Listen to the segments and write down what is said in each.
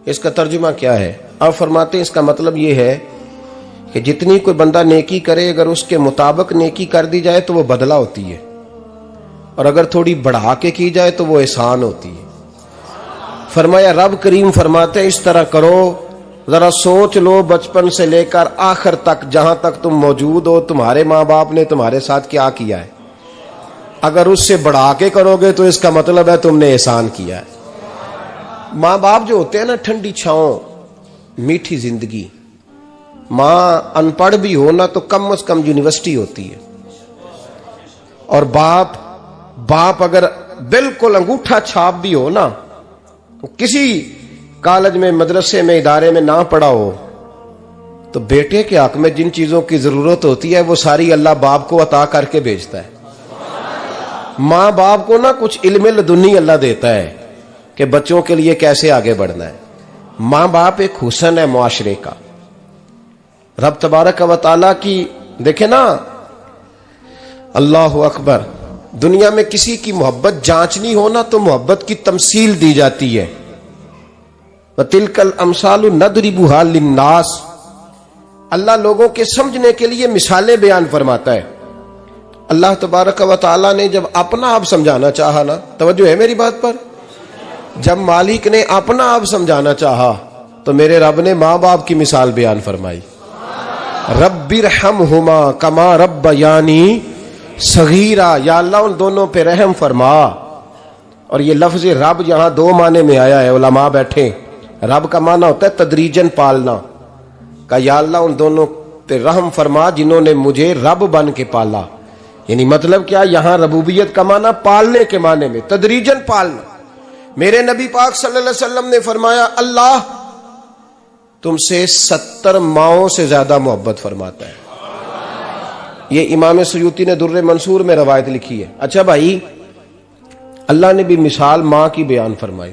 اس کا ترجمہ کیا ہے؟ آپ فرماتے ہیں اس کا مطلب یہ ہے کہ جتنی کوئی بندہ نیکی کرے اگر اس کے مطابق نیکی کر دی جائے تو وہ بدلہ ہوتی ہے، اور اگر تھوڑی بڑھا کے کی جائے تو وہ احسان ہوتی ہے۔ فرمایا رب کریم فرماتے ہیں اس طرح کرو، ذرا سوچ لو بچپن سے لے کر آخر تک جہاں تک تم موجود ہو تمہارے ماں باپ نے تمہارے ساتھ کیا کیا ہے۔ اگر اس سے بڑھا کے کرو گے تو اس کا مطلب ہے تم نے احسان کیا ہے۔ ماں باپ جو ہوتے ہیں نا، ٹھنڈی چھاؤں، میٹھی زندگی۔ ماں ان پڑھ بھی ہو نا تو کم از کم یونیورسٹی ہوتی ہے، اور باپ اگر بالکل انگوٹھا چھاپ بھی ہو نا، کسی کالج میں مدرسے میں ادارے میں نہ پڑھا ہو، تو بیٹے کے حق میں جن چیزوں کی ضرورت ہوتی ہے وہ ساری اللہ باپ کو عطا کر کے بھیجتا ہے۔ ماں باپ کو نا کچھ علم لدنی اللہ دیتا ہے کہ بچوں کے لیے کیسے آگے بڑھنا ہے۔ ماں باپ ایک حسن ہے معاشرے کا۔ رب تبارک و تعالیٰ کی دیکھیں نا، اللہ اکبر، دنیا میں کسی کی محبت جانچنی ہو نا تو محبت کی تمثیل دی جاتی ہے۔ وَتِلْكَ الْأَمْثَالُ نَضْرِبُهَا لِلنَّاسِ، اللہ لوگوں کے سمجھنے کے لیے مثالیں بیان فرماتا ہے۔ اللہ تبارک و تعالیٰ نے جب اپنا آپ سمجھانا چاہا نا، توجہ ہے میری بات پر، جب مالک نے اپنا آپ سمجھانا چاہا تو میرے رب نے ماں باپ کی مثال بیان فرمائی۔ رب ارحمہما کما ربیانی صغیرا، یا اللہ ان دونوں پہ رحم فرما۔ اور یہ لفظ رب یہاں دو معنی میں آیا ہے، علماء بیٹھے۔ رب کا معنی ہوتا ہے تدریجن پالنا، کہ یا اللہ ان دونوں پہ رحم فرما جنہوں نے مجھے رب بن کے پالا۔ یعنی مطلب کیا، یہاں ربوبیت کا معنی پالنے کے معنی میں، تدریجن پالنا۔ میرے نبی پاک صلی اللہ علیہ وسلم نے فرمایا اللہ تم سے 70 ماؤں سے زیادہ محبت فرماتا ہے۔ یہ امام سیوطی نے در منصور میں روایت لکھی ہے۔ اچھا بھائی، اللہ نے بھی مثال ماں کی بیان فرمائی۔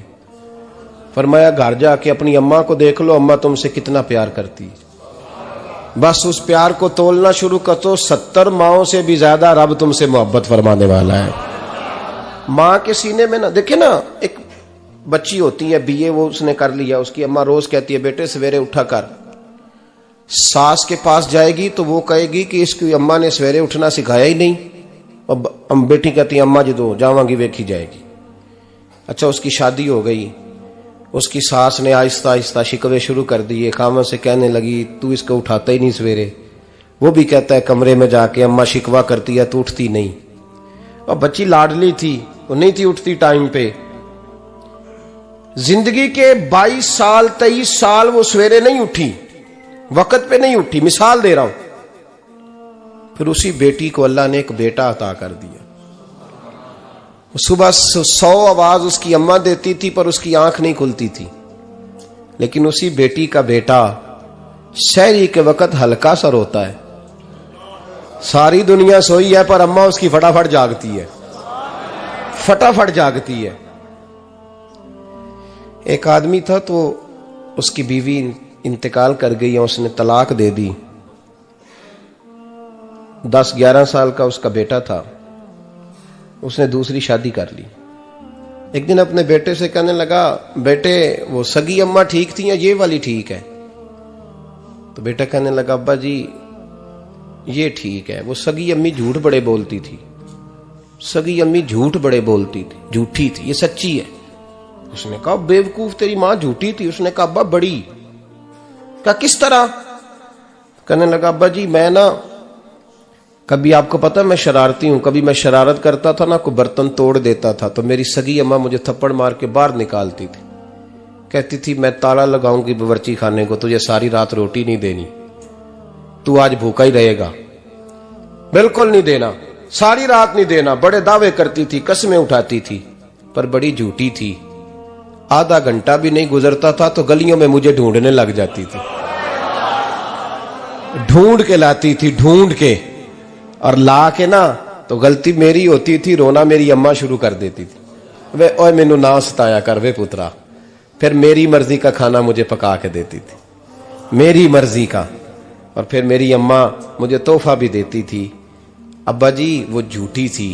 فرمایا گھر جا کے اپنی اماں کو دیکھ لو، اماں تم سے کتنا پیار کرتی ہے۔ بس اس پیار کو تولنا شروع کر تو 70 ماؤں سے بھی زیادہ رب تم سے محبت فرمانے والا ہے۔ ماں کے سینے میں نا، دیکھیں نا، ایک بچی ہوتی ہے BA، وہ اس نے کر لیا، اس کی اماں روز کہتی ہے بیٹے سویرے اٹھا کر۔ ساس کے پاس جائے گی تو وہ کہے گی کہ اس کی اماں نے سویرے اٹھنا سکھایا ہی نہیں، اور بیٹی کہتی ہے اماں جدو جاواں گی ویکھی جائے گی۔ اچھا اس کی شادی ہو گئی، اس کی ساس نے آہستہ آہستہ شکوے شروع کر دیے، خامن سے کہنے لگی تو اس کو اٹھاتا ہی نہیں سویرے۔ وہ بھی کہتا ہے کمرے میں جا کے اماں شکوہ کرتی ہے تو اٹھتی نہیں، اور بچی لاڈلی تھی، وہ نہیں تھی اٹھتی ٹائم پہ۔ زندگی کے 22 سال 23 سال وہ سویرے نہیں اٹھی، وقت پہ نہیں اٹھی، مثال دے رہا ہوں۔ پھر اسی بیٹی کو اللہ نے ایک بیٹا عطا کر دیا۔ صبح 100 آواز اس کی اماں دیتی تھی پر اس کی آنکھ نہیں کھلتی تھی، لیکن اسی بیٹی کا بیٹا سحری کے وقت ہلکا سا روتا ہے، ساری دنیا سوئی ہے پر اماں اس کی فٹافٹ جاگتی ہے، فٹافٹ جاگتی ہے۔ ایک آدمی تھا تو اس کی بیوی انتقال کر گئی، اس نے طلاق دے دی۔ 10-11 سال کا اس کا بیٹا تھا، اس نے دوسری شادی کر لی۔ ایک دن اپنے بیٹے سے کہنے لگا بیٹے وہ سگی اماں ٹھیک تھی یا یہ والی ٹھیک ہے؟ تو بیٹا کہنے لگا ابا جی یہ ٹھیک ہے، وہ سگی امی جھوٹ بڑے بولتی تھی، سگی امی جھوٹ بڑے بولتی تھی، جھوٹی تھی، یہ سچی ہے۔ اس نے کہا بیوقوف تیری ماں جھوٹی تھی؟ اس نے کہا ابا بڑی۔ کہا کس طرح؟ کہنے لگا ابا جی میں نا کبھی، آپ کو پتا میں شرارتی ہوں، کبھی میں شرارت کرتا تھا نا، کوئی برتن توڑ دیتا تھا تو میری سگی اماں مجھے تھپڑ مار کے باہر نکالتی تھی، کہتی تھی میں تالا لگاؤں گی باورچی خانے کو، تجھے ساری رات روٹی نہیں دینی، تو آج بھوکا ہی رہے گا، بالکل نہیں دینا، ساری رات نہیں دینا۔ بڑے دعوے کرتی تھی، قسمیں اٹھاتی تھی، پر بڑی جھوٹی تھی۔ آدھا گھنٹہ بھی نہیں گزرتا تھا تو گلیوں میں مجھے ڈھونڈنے لگ جاتی تھی، ڈھونڈ کے لاتی تھی، ڈھونڈ کے، اور لا کے نا تو غلطی میری ہوتی تھی، رونا میری اماں شروع کر دیتی تھی، وے اوے مینو نہ ستایا کر وے پترا۔ پھر میری مرضی کا کھانا مجھے پکا کے دیتی تھی، میری مرضی کا، اور پھر میری اماں مجھے تحفہ بھی دیتی تھی۔ ابا جی وہ جھوٹی تھی،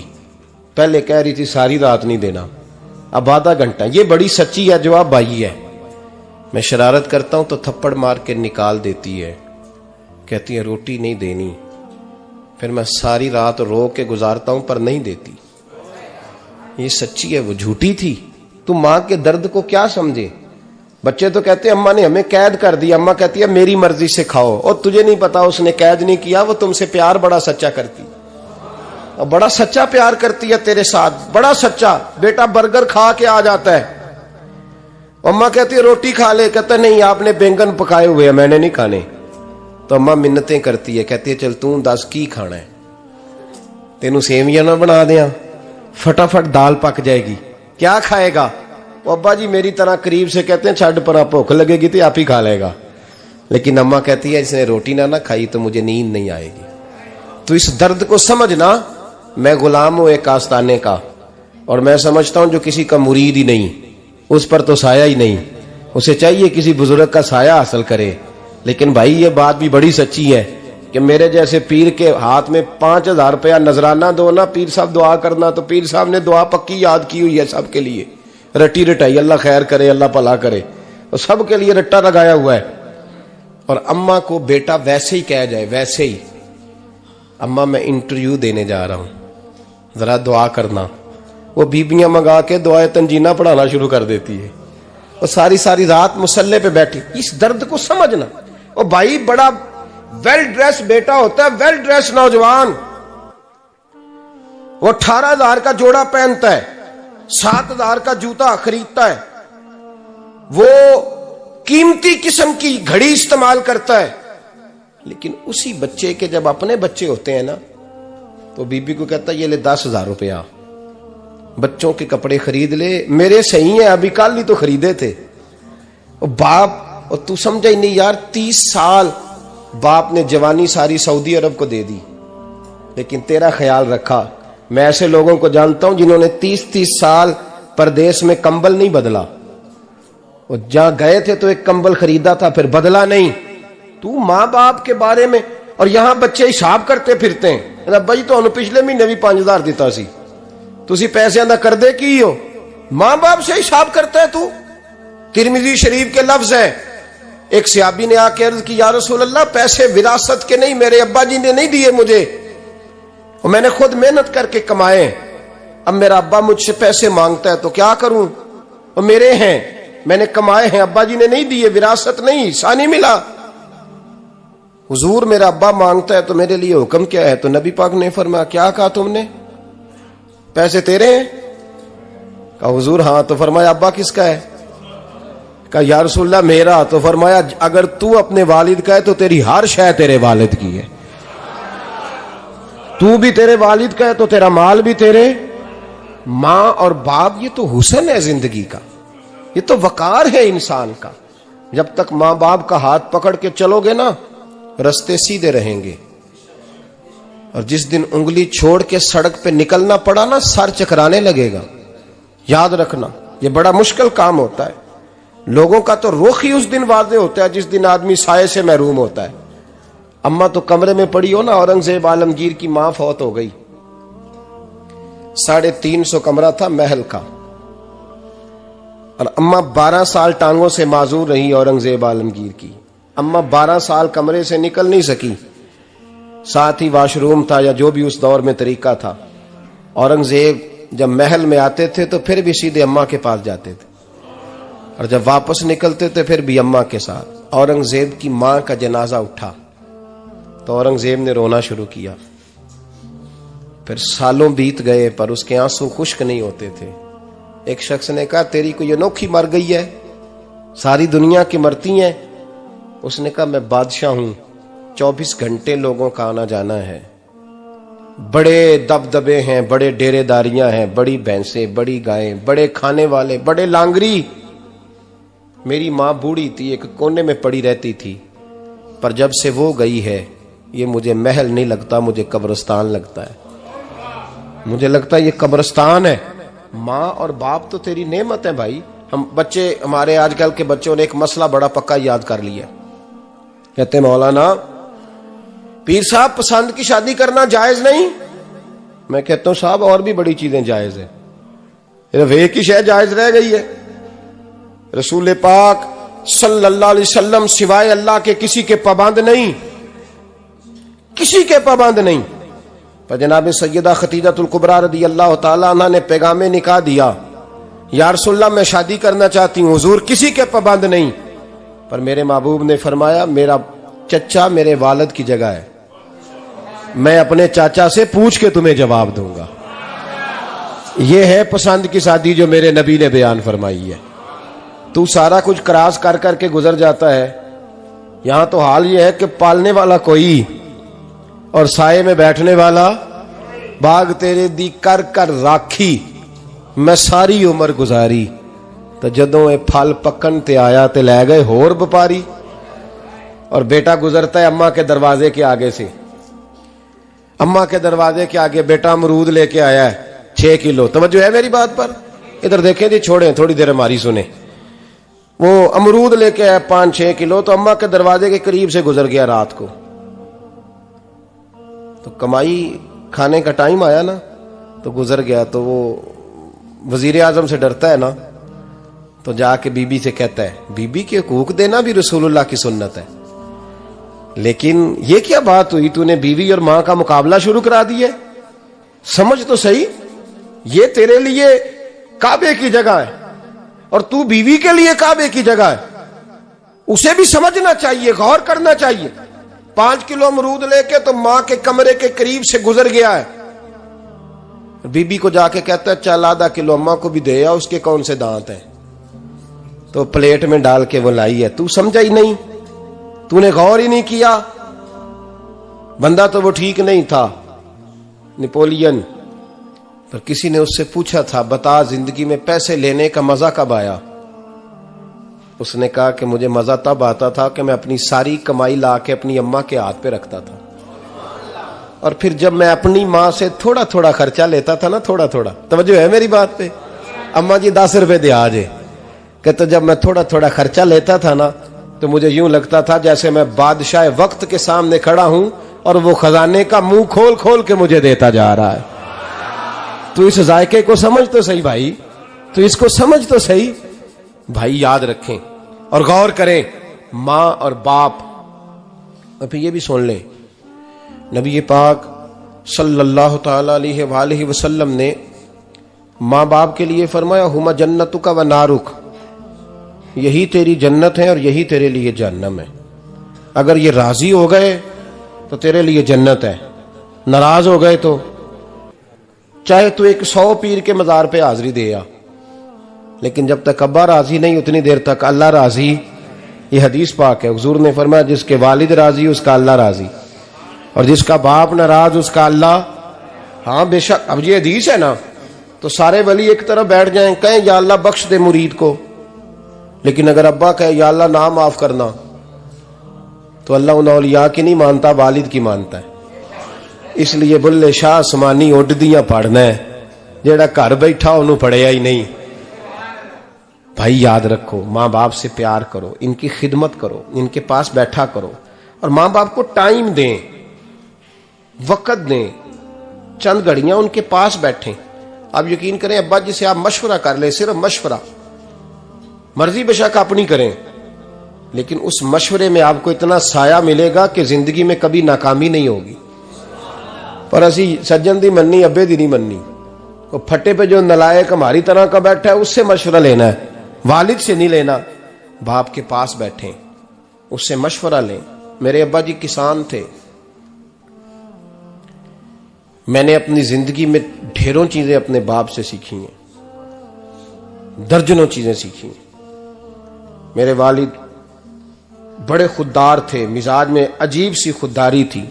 پہلے کہہ رہی تھی ساری رات نہیں دینا، اب آدھا گھنٹہ، یہ بڑی سچی ہے جواب بھائی ہے۔ میں شرارت کرتا ہوں تو تھپڑ مار کے نکال دیتی ہے، کہتی ہے روٹی نہیں دینی، پھر میں ساری رات رو کے گزارتا ہوں پر نہیں دیتی۔ یہ سچی ہے، وہ جھوٹی تھی۔ تو ماں کے درد کو کیا سمجھے؟ بچے تو کہتے ہیں اماں نے ہمیں قید کر دیا، اماں کہتی ہے میری مرضی سے کھاؤ، اور تجھے نہیں پتا اس نے قید نہیں کیا، وہ تم سے پیار بڑا سچا کرتی، اور بڑا سچا پیار کرتی ہے تیرے ساتھ، بڑا سچا۔ بیٹا برگر کھا کے آ جاتا ہے، اماں کہتی ہے روٹی کھا لے، کہتا ہے نہیں آپ نے بینگن پکائے ہوئے ہیں میں نے نہیں کھانے، تو اماں منتیں کرتی ہے، کہتی ہے چل تم دس کی کھانا ہے، تینوں سیویاں نہ بنا دیاں، فٹافٹ دال پک جائے گی، کیا کھائے گا؟ ابا جی میری طرح قریب سے کہتے ہیں چھڈ پر بھوک لگے گی تو آپ ہی کھا لے گا، لیکن اماں کہتی ہے اس نے روٹی نہ کھائی تو مجھے نیند نہیں آئے گی۔ تو اس درد کو سمجھنا، میں غلام ہوں ایک آستانے کا، اور میں سمجھتا ہوں جو کسی کا مرید ہی نہیں اس پر تو سایہ ہی نہیں، اسے چاہیے کسی بزرگ کا سایہ حاصل کرے۔ لیکن بھائی یہ بات بھی بڑی سچی ہے کہ میرے جیسے پیر کے ہاتھ میں 5000 روپیہ نذرانہ دو نا، پیر صاحب دعا کرنا، تو پیر صاحب نے دعا پکی یاد کی ہوئی ہے سب کے لیے، رٹی رٹائی، اللہ خیر کرے اللہ بھلا کرے، اور سب کے لیے رٹا لگایا ہوا ہے۔ اور اماں کو بیٹا ویسے ہی کہہ جائے، ویسے ہی اماں میں انٹرویو دینے جا رہا ہوں ذرا دعا کرنا، وہ بیبیاں منگا کے دعائے تنجینہ پڑھانا شروع کر دیتی ہے، اور ساری ساری رات مصلے پہ بیٹھی۔ اس درد کو سمجھنا۔ اور بھائی بڑا ویل ڈریس بیٹا ہوتا ہے، ویل ڈریس نوجوان، وہ 18,000 کا جوڑا پہنتا ہے، 7,000 کا جوتا خریدتا ہے، وہ قیمتی قسم کی گھڑی استعمال کرتا ہے، لیکن اسی بچے کے جب اپنے بچے ہوتے ہیں نا تو بی بی کو کہتا ہے یہ لے 10,000 روپیہ، بچوں کے کپڑے خرید لے، میرے صحیح ہیں ابھی کل ہی تو خریدے تھے۔ اور باپ، اور تو سمجھا ہی نہیں یار، 30 سال باپ نے جوانی ساری سعودی عرب کو دے دی، لیکن تیرا خیال رکھا۔ میں ایسے لوگوں کو جانتا ہوں جنہوں نے 30 سال پردیس میں کمبل نہیں بدلا، اور جہاں گئے تھے تو ایک کمبل خریدا تھا پھر بدلا نہیں۔ تو ماں باپ کے بارے میں، اور یہاں بچے حساب کرتے پھرتے ہیں، ابا جی تو پچھلے مہینے بھی 5,000 دیتا سی، تسی پیسے نہ کر دے کی ہو، ماں باپ سے حساب کرتا ہے تو۔ ترمذی شریف کے لفظ ہیں، ایک صحابی نے آ کے عرض کی یا رسول اللہ پیسے وراثت کے نہیں، میرے ابا جی نے نہیں دیے مجھے، اور میں نے خود محنت کر کے کمائے، اب میرا ابا مجھ سے پیسے مانگتا ہے تو کیا کروں، اور میرے ہیں میں نے کمائے ہیں، ابا جی نے نہیں دیے، وراثت نہیں، حصہ نہیں ملا۔ حضور میرا ابا مانگتا ہے تو میرے لیے حکم کیا ہے؟ تو نبی پاک نے فرمایا کیا کہا تم نے؟ پیسے تیرے ہیں؟ کہا حضور ہاں۔ تو فرمایا ابا کس کا ہے؟ کہا یا رسول اللہ میرا۔ تو فرمایا اگر تو اپنے والد کا ہے تو تیری ہر شے تیرے والد کی ہے، تو بھی تیرے والد کا ہے تو تیرا مال بھی تیرے۔ ماں اور باپ یہ تو حسن ہے زندگی کا، یہ تو وقار ہے انسان کا۔ جب تک ماں باپ کا ہاتھ پکڑ کے چلو گے نا رستے سیدھے رہیں گے، اور جس دن انگلی چھوڑ کے سڑک پہ نکلنا پڑا نا سر چکرانے لگے گا۔ یاد رکھنا یہ بڑا مشکل کام ہوتا ہے، لوگوں کا تو رخ ہی اس دن واضح ہوتا ہے جس دن آدمی سائے سے محروم ہوتا ہے۔ اماں تو کمرے میں پڑی ہو نا، اورنگزیب عالمگیر کی ماں فوت ہو گئی، 350 کمرہ تھا محل کا، اور اماں 12 سال ٹانگوں سے معذور رہی اورنگزیب عالمگیر کی۔ اماں 12 سال کمرے سے نکل نہیں سکی، ساتھ ہی واش روم تھا یا جو بھی اس دور میں طریقہ تھا۔ اورنگزیب جب محل میں آتے تھے تو پھر بھی سیدھے اماں کے پاس جاتے تھے، اور جب واپس نکلتے تھے پھر بھی اماں کے ساتھ۔ اورنگزیب کی ماں کا جنازہ اٹھا تو اورنگزیب نے رونا شروع کیا، پھر سالوں بیت گئے پر اس کے آنسو خشک نہیں ہوتے تھے۔ ایک شخص نے کہا تیری کوئی انوکھی مر گئی ہے، ساری دنیا کی مرتی ہیں؟ اس نے کہا میں بادشاہ ہوں، 24 گھنٹے لوگوں کا آنا جانا ہے، بڑے دبدبے ہیں، بڑے ڈیرے داریاں ہیں، بڑی بھینسیں، بڑی گائیں، بڑے کھانے والے، بڑے لانگری۔ میری ماں بوڑھی تھی، ایک کونے میں پڑی رہتی تھی، پر جب سے وہ گئی ہے یہ مجھے محل نہیں لگتا، مجھے قبرستان لگتا ہے، مجھے لگتا ہے یہ قبرستان ہے۔ ماں اور باپ تو تیری نعمت ہے بھائی۔ ہم بچے، ہمارے آج کل کے بچوں نے ایک مسئلہ بڑا پکا یاد کر لیا، کہتے مولانا پیر صاحب پسند کی شادی کرنا جائز نہیں؟ میں کہتا ہوں صاحب اور بھی بڑی چیزیں جائز ہیں، صرف ایک ہی شے جائز رہ گئی ہے۔ رسول پاک صلی اللہ علیہ وسلم سوائے اللہ کے کسی کے پابند نہیں، کسی کے پابند نہیں۔ پر جناب سیدہ خدیجہ الکبریٰ رضی اللہ تعالی عنہ نے پیغام نکاح دیا، یا رسول اللہ میں شادی کرنا چاہتی ہوں، حضور کسی کے پابند نہیں۔ پر میرے محبوب نے فرمایا میرا چچا میرے والد کی جگہ ہے، میں اپنے چاچا سے پوچھ کے تمہیں جواب دوں گا۔ یہ ہے پسند کی شادی جو میرے نبی نے بیان فرمائی ہے۔ تو سارا کچھ کراس کر کر کے گزر جاتا ہے، یہاں تو حال یہ ہے کہ پالنے والا کوئی اور سائے میں بیٹھنے والا، باغ تیرے دی کر کر راکھی میں ساری عمر گزاری، تو جدوں اے پھل پکن تے آیا تے لے گئے ہور بپاری۔ اور بیٹا گزرتا ہے اماں کے دروازے کے آگے سے، اماں کے دروازے کے آگے بیٹا امرود لے کے آیا ہے 6 کلو۔ توجہ ہے میری بات پر؟ ادھر دیکھیں جی، چھوڑیں تھوڑی دیر ہماری سنیں۔ وہ امرود لے کے آیا 5-6 کلو، تو اماں کے دروازے کے قریب سے گزر گیا رات کو، تو کمائی کھانے کا ٹائم آیا نا، تو گزر گیا۔ تو وہ وزیر اعظم سے ڈرتا ہے نا، تو جا کے بی بی سے کہتا ہے بی بی کے حقوق دینا بھی رسول اللہ کی سنت ہے، لیکن یہ کیا بات ہوئی، تو نے بیوی اور ماں کا مقابلہ شروع کرا دیا ہے؟ سمجھ تو صحیح، یہ تیرے لیے کعبے کی جگہ ہے اور تو بیوی کے لیے کعبے کی جگہ ہے، اسے بھی سمجھنا چاہیے، غور کرنا چاہیے۔ 5 کلو امرود لے کے تو ماں کے کمرے کے قریب سے گزر گیا ہے، بی بی کو جا کے کہتا ہے چل آدھا کلو اماں کو بھی دے آ، اس کے کون سے دانت ہیں، تو پلیٹ میں ڈال کے وہ لائی ہے۔ تو سمجھا ہی نہیں، تو نے غور ہی نہیں کیا۔ بندہ تو وہ ٹھیک نہیں تھا، نپولین، پر کسی نے اس سے پوچھا تھا بتا زندگی میں پیسے لینے کا مزہ کب آیا؟ اس نے کہا کہ مجھے مزہ تب آتا تھا کہ میں اپنی ساری کمائی لا کے اپنی اماں کے ہاتھ پہ رکھتا تھا، اور پھر جب میں اپنی ماں سے تھوڑا تھوڑا خرچہ لیتا تھا نا، تھوڑا تھوڑا، توجہ ہے میری بات پہ؟ اماں جی 10 روپے دے آجے، کہ تو جب میں تھوڑا تھوڑا خرچہ لیتا تھا نا، تو مجھے یوں لگتا تھا جیسے میں بادشاہ وقت کے سامنے کھڑا ہوں اور وہ خزانے کا منہ کھول کھول کے مجھے دیتا جا رہا ہے۔ تو اس ذائقے کو سمجھ تو صحیح بھائی، تو اس کو سمجھ تو صحیح بھائی، یاد رکھیں اور غور کریں۔ ماں اور باپ، اور پھر یہ بھی سن لیں، نبی پاک صلی اللہ تعالی علیہ وآلہ وسلم نے ماں باپ کے لیے فرمایا ہما جنتک و نارک، یہی تیری جنت ہے اور یہی تیرے لیے جہنم ہے۔ اگر یہ راضی ہو گئے تو تیرے لیے جنت ہے، ناراض ہو گئے تو چاہے تو 100 پیر کے مزار پہ حاضری دے آ، لیکن جب تک ابا راضی نہیں اتنی دیر تک اللہ راضی۔ یہ حدیث پاک ہے، حضور نے فرمایا جس کے والد راضی اس کا اللہ راضی، اور جس کا باپ ناراض اس کا اللہ۔ ہاں بے شک، اب یہ حدیث ہے نا، تو سارے ولی ایک طرف بیٹھ جائیں کہیں یا اللہ بخش دے مرید کو، لیکن اگر ابا کہے یا اللہ نہ معاف کرنا، تو اللہ ان اولیاء کی نہیں مانتا، والد کی مانتا ہے۔ اس لیے بلے شاہ سمانی اڈدیاں پڑھنا ہے، جیڑا گھر بیٹھا انہوں پڑھیا ہی نہیں۔ بھائی یاد رکھو، ماں باپ سے پیار کرو، ان کی خدمت کرو، ان کے پاس بیٹھا کرو، اور ماں باپ کو ٹائم دیں، وقت دیں، چند گھڑیاں ان کے پاس بیٹھیں۔ آپ یقین کریں ابا جی سے آپ مشورہ کر لیں، صرف مشورہ، مرضی بے شک اپنی کریں، لیکن اس مشورے میں آپ کو اتنا سایہ ملے گا کہ زندگی میں کبھی ناکامی نہیں ہوگی۔ پر اسی سجن دی مننی ابے دی نہیں مننی، وہ پھٹے پہ جو نلائق ہماری طرح کا بیٹھا ہے اس سے مشورہ لینا ہے، والد سے نہیں لینا۔ باپ کے پاس بیٹھیں، اس سے مشورہ لیں۔ میرے ابا جی کسان تھے، میں نے اپنی زندگی میں ڈھیروں چیزیں اپنے باپ سے سیکھی ہیں، درجنوں چیزیں سیکھی ہیں۔ میرے والد بڑے خوددار تھے، مزاج میں عجیب سی خودداری تھی۔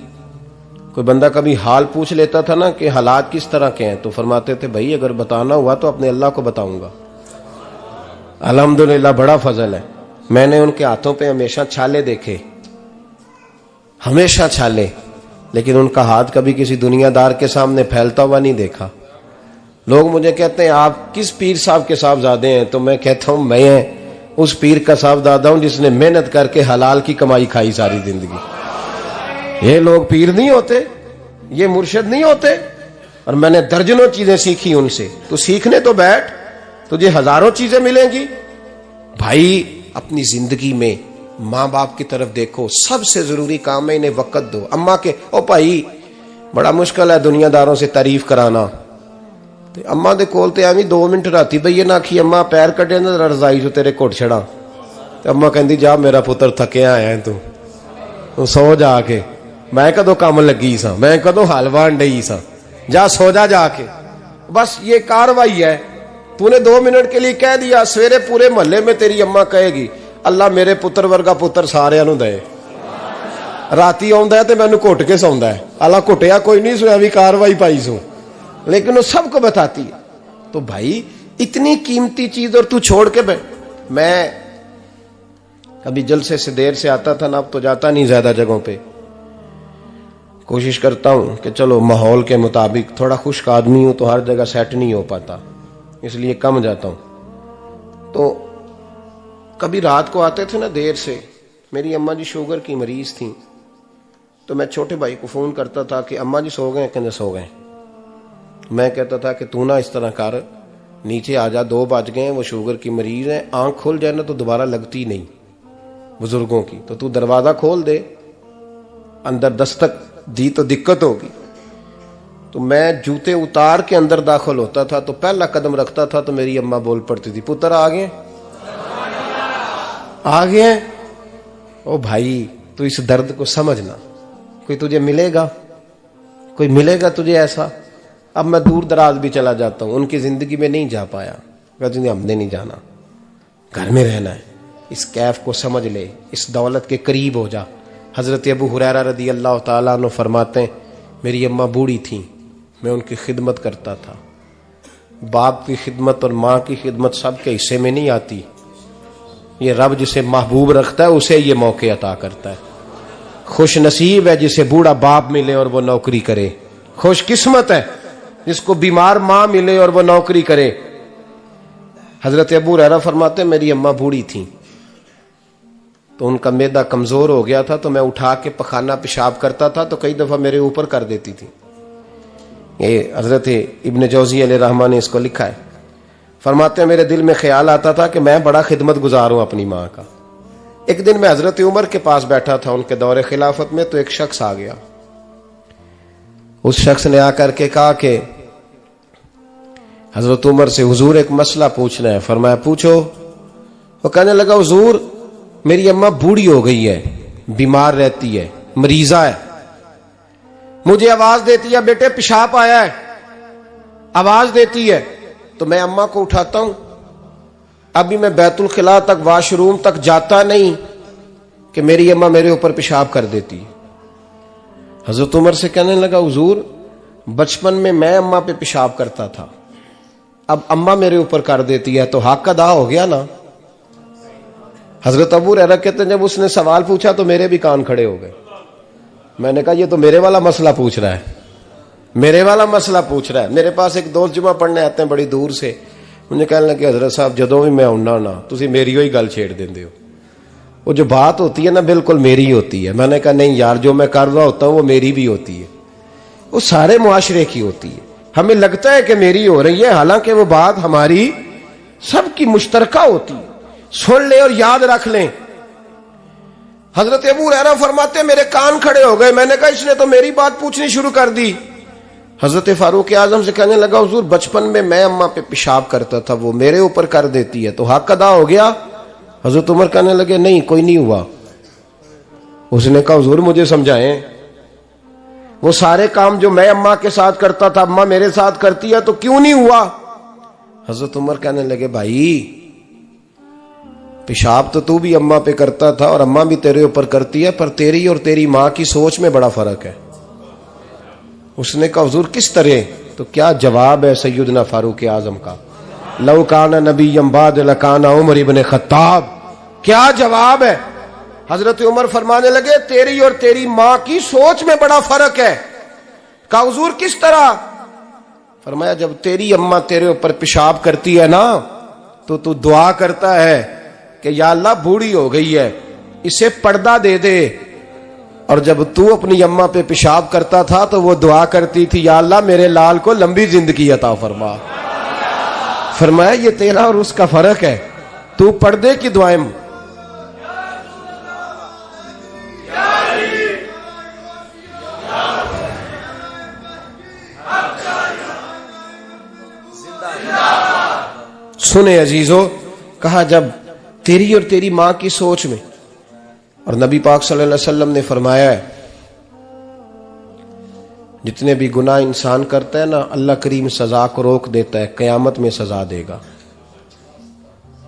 کوئی بندہ کبھی حال پوچھ لیتا تھا نا کہ حالات کس طرح کے ہیں، تو فرماتے تھے بھائی اگر بتانا ہوا تو اپنے اللہ کو بتاؤں گا۔ الحمدللہ بڑا فضل ہے، میں نے ان کے ہاتھوں پہ ہمیشہ چھالے دیکھے، ہمیشہ چھالے، لیکن ان کا ہاتھ کبھی کسی دنیا دار کے سامنے پھیلتا ہوا نہیں دیکھا۔ لوگ مجھے کہتے ہیں آپ کس پیر صاحب کے صاحبزادے ہیں، تو میں کہتا ہوں میں اس پیر کا صاحبزادہ ہوں جس نے محنت کر کے حلال کی کمائی کھائی ساری زندگی۔ یہ لوگ پیر نہیں ہوتے، یہ مرشد نہیں ہوتے، اور میں نے درجنوں چیزیں سیکھی ان سے۔ تو سیکھنے تو بیٹھ، تجھے ہزاروں چیزیں ملیں گی۔ بھائی اپنی زندگی میں ماں باپ کی طرف دیکھو، سب سے ضروری کام ہے انہیں وقت دو۔ اما کے او بھائی بڑا مشکل ہے دنیا داروں سے تعریف کرانا، تے اما دے کول تے ایویں 2 منٹ راتی بھئی نہ آکھی اما پیر کٹے نہ رضائی جو تیرے گھٹ چھڑا، تے اما کہندی جا میرا پتر تھکیا آیا ہے تو سو جا کے، میں کدو کام لگی سا، میں کدو حل وان ڈئی سا، جا سو جا کے۔ بس یہ کاروائی ہے، تو نے 2 منٹ کے لیے کہہ دیا، سویرے پورے محلے میں تیری اما کہے گی اللہ میرے پتر ورگا پتر سارے نو دے، راتی آندا ہے تے مینوں گھٹ کے سوندا ہے، اللہ گھٹیا کوئی نہیں سو بھی کاروائی پائی سو، لیکن وہ سب کو بتاتی ہے۔ تو بھائی اتنی قیمتی چیز اور تو چھوڑ کے میں کبھی جلسے سے دیر سے آتا تھا نا، اب تو جاتا نہیں زیادہ جگہوں پہ، کوشش کرتا ہوں کہ چلو ماحول کے مطابق، تھوڑا خشک آدمی ہوں تو ہر جگہ سیٹ نہیں ہو پاتا، اس لیے کم جاتا ہوں۔ تو کبھی رات کو آتے تھے نا دیر سے، میری اماں جی شوگر کی مریض تھیں، تو میں چھوٹے بھائی کو فون کرتا تھا کہ اماں جی سو گئے، کہنے سو گئے۔ میں کہتا تھا کہ تو نہ اس طرح کر، نیچے آ جا، 2 بج گئے، وہ شوگر کی مریض ہیں، آنکھ کھل جائے نا تو دوبارہ لگتی نہیں بزرگوں کی، تو دروازہ کھول دے، اندر دستک دی تو دقت ہوگی۔ تو میں جوتے اتار کے اندر داخل ہوتا تھا تو پہلا قدم رکھتا تھا تو میری اماں بول پڑتی تھی پتر آ گئے آ گئے۔ او بھائی تو اس درد کو سمجھنا، کوئی تجھے ملے گا، کوئی ملے گا تجھے ایسا؟ اب میں دور دراز بھی چلا جاتا ہوں، ان کی زندگی میں نہیں جا پایا، کہتے ہیں ہم نے نہیں جانا، گھر میں رہنا ہے، اس کیف کو سمجھ لے، اس دولت کے قریب ہو جا۔ حضرت ابو ہریرہ رضی اللہ تعالیٰ عنہ فرماتے ہیں میری اماں بوڑھی تھیں، میں ان کی خدمت کرتا تھا۔ باپ کی خدمت اور ماں کی خدمت سب کے حصے میں نہیں آتی، یہ رب جسے محبوب رکھتا ہے اسے یہ موقع عطا کرتا ہے۔ خوش نصیب ہے جسے بوڑھا باپ ملے اور وہ نوکری کرے، خوش قسمت ہے جس کو بیمار ماں ملے اور وہ نوکری کرے۔ حضرت ابو ہریرہ فرماتے ہیں میری اماں بوڑھی تھیں تو ان کا معدہ کمزور ہو گیا تھا، تو میں اٹھا کے پخانہ پیشاب کرتا تھا تو کئی دفعہ میرے اوپر کر دیتی تھی۔ یہ حضرت ابن جوزی علیہ رحمہ نے اس کو لکھا ہے، فرماتے ہیں میرے دل میں خیال آتا تھا کہ میں بڑا خدمت گزار ہوں اپنی ماں کا۔ ایک دن میں حضرت عمر کے پاس بیٹھا تھا ان کے دور خلافت میں، تو ایک شخص آ گیا، اس شخص نے آ کر کے کہا کہ حضرت عمر سے حضور ایک مسئلہ پوچھنا ہے۔ فرمایا پوچھو۔ وہ کہنے لگا حضور میری اماں بوڑھی ہو گئی ہے، بیمار رہتی ہے، مریضہ ہے، مجھے آواز دیتی ہے بیٹے پیشاب آیا ہے، آواز دیتی ہے تو میں اماں کو اٹھاتا ہوں، ابھی میں بیت الخلاء تک واش روم تک جاتا نہیں کہ میری اماں میرے اوپر پیشاب کر دیتی ہے۔ حضرت عمر سے کہنے لگا حضور بچپن میں اماں پہ پیشاب کرتا تھا، اب اماں میرے اوپر کر دیتی ہے تو حق ادا ہو گیا نا۔ حضرت ابو ہریرہ کہتے ہیں جب اس نے سوال پوچھا تو میرے بھی کان کھڑے ہو گئے، میں نے کہا یہ تو میرے والا مسئلہ پوچھ رہا ہے، میرے والا مسئلہ پوچھ رہا ہے۔ میرے پاس ایک دوست جمعہ پڑھنے آتے ہیں بڑی دور سے، مجھے کہنے لگے حضرت صاحب جدوں بھی میں آنا نا تسی میری ہوئی گل چھیڑ دیندے ہو، وہ جو بات ہوتی ہے نا بالکل میری ہوتی ہے۔ میں نے کہا نہیں یار جو میں کر رہا ہوتا ہوں وہ میری بھی ہوتی ہے، وہ سارے معاشرے کی ہوتی ہے، ہمیں لگتا ہے کہ میری ہو رہی ہے حالانکہ وہ بات ہماری سب کی مشترکہ ہوتی ہے۔ سن لیں اور یاد رکھ لیں۔ حضرت ابو ہریرہ فرماتے ہیں میرے کان کھڑے ہو گئے، میں نے کہا اس نے تو میری بات پوچھنی شروع کر دی۔ حضرت فاروق اعظم سے کہنے لگا حضور بچپن میں اماں پہ پیشاب کرتا تھا، وہ میرے اوپر کر دیتی ہے تو حق ادا ہو گیا؟ حضرت عمر کہنے لگے نہیں کوئی نہیں ہوا۔ اس نے کہا حضور مجھے سمجھائیں، وہ سارے کام جو میں اماں کے ساتھ کرتا تھا اماں میرے ساتھ کرتی ہے تو کیوں نہیں ہوا؟ حضرت عمر کہنے لگے بھائی پیشاب تو بھی اماں پہ کرتا تھا اور اماں بھی تیرے اوپر کرتی ہے، پر تیری اور تیری ماں کی سوچ میں بڑا فرق ہے۔ اس نے کہا حضور کس طرح؟ تو کیا جواب ہے سیدنا فاروق اعظم کا، لو کان نبی بعد لکان عمر ابن خطاب، کیا جواب ہے؟ حضرت عمر فرمانے لگے تیری اور تیری ماں کی سوچ میں بڑا فرق ہے۔ کہا حضور کس طرح؟ فرمایا جب تیری اماں تیرے اوپر پیشاب کرتی ہے نا تو دعا کرتا ہے کہ یا اللہ بوڑھی ہو گئی ہے اسے پردہ دے دے، اور جب تو اپنی اماں پہ پیشاب کرتا تھا تو وہ دعا کرتی تھی یا اللہ میرے لال کو لمبی زندگی عطا فرما۔ فرمایا یہ تیرا اور اس کا فرق ہے، تو پردے کی دعائیں سنے عزیزو، کہا جب تیری اور تیری ماں کی سوچ میں، اور نبی پاک صلی اللہ علیہ وسلم نے فرمایا ہے جتنے بھی گناہ انسان کرتا ہے نا، اللہ کریم سزا کو روک دیتا ہے، قیامت میں سزا دے گا،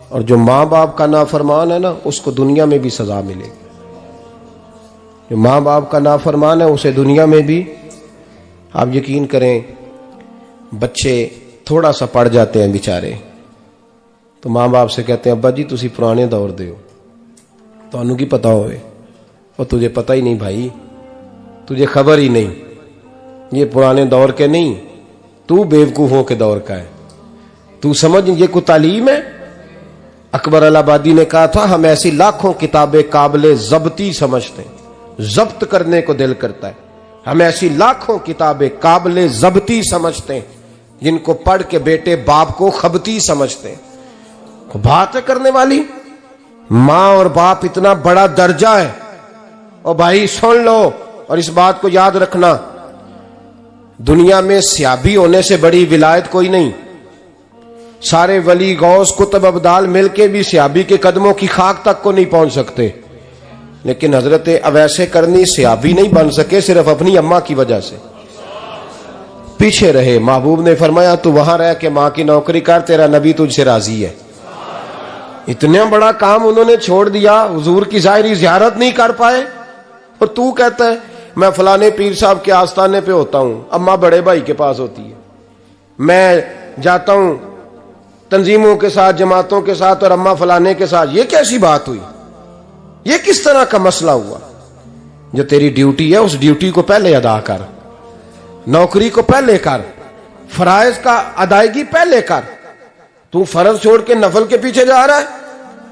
اور جو ماں باپ کا نافرمان ہے نا اس کو دنیا میں بھی سزا ملے گی۔ جو ماں باپ کا نافرمان ہے اسے دنیا میں بھی، آپ یقین کریں بچے تھوڑا سا پڑ جاتے ہیں بیچارے تو ماں باپ سے کہتے ہیں ابا جی تسی پرانے دور دے ہو، تانوں کی پتا ہوئے، اور تجھے پتہ ہی نہیں بھائی، تجھے خبر ہی نہیں، یہ پرانے دور کے نہیں، تو بیوقوفوں کے دور کا ہے، تو سمجھ یہ کوئی تعلیم ہے۔ اکبر الہآبادی نے کہا تھا ہم ایسی لاکھوں کتابیں قابل ضبطی سمجھتے ہیں، ضبط کرنے کو دل کرتا ہے، ہم ایسی لاکھوں کتابیں قابل ضبطی سمجھتے ہیں جن کو پڑھ کے بیٹے باپ کو خبتی سمجھتے ہیں۔ بات ہے کرنے والی، ماں اور باپ اتنا بڑا درجہ ہے، اور بھائی سن لو اور اس بات کو یاد رکھنا، دنیا میں سیابی ہونے سے بڑی ولایت کوئی نہیں۔ سارے ولی غوث کتب ابدال مل کے بھی سیابی کے قدموں کی خاک تک کو نہیں پہنچ سکتے، لیکن حضرت اویس کرنی سیابی نہیں بن سکے صرف اپنی اماں کی وجہ سے، پیچھے رہے۔ محبوب نے فرمایا تو وہاں رہ کے ماں کی نوکری کر، تیرا نبی تجھ سے راضی ہے۔ اتنا بڑا کام انہوں نے چھوڑ دیا، حضور کی ظاہری زیارت نہیں کر پائے، اور تو کہتا ہے میں فلانے پیر صاحب کے آستانے پہ ہوتا ہوں، اماں بڑے بھائی کے پاس ہوتی ہے، میں جاتا ہوں تنظیموں کے ساتھ جماعتوں کے ساتھ اور اماں فلانے کے ساتھ۔ یہ کیسی بات ہوئی؟ یہ کس طرح کا مسئلہ ہوا؟ جو تیری ڈیوٹی ہے اس ڈیوٹی کو پہلے ادا کر، نوکری کو پہلے کر، فرائض کا ادائیگی پہلے کر۔ تو فرض چھوڑ کے نفل کے پیچھے جا رہا ہے،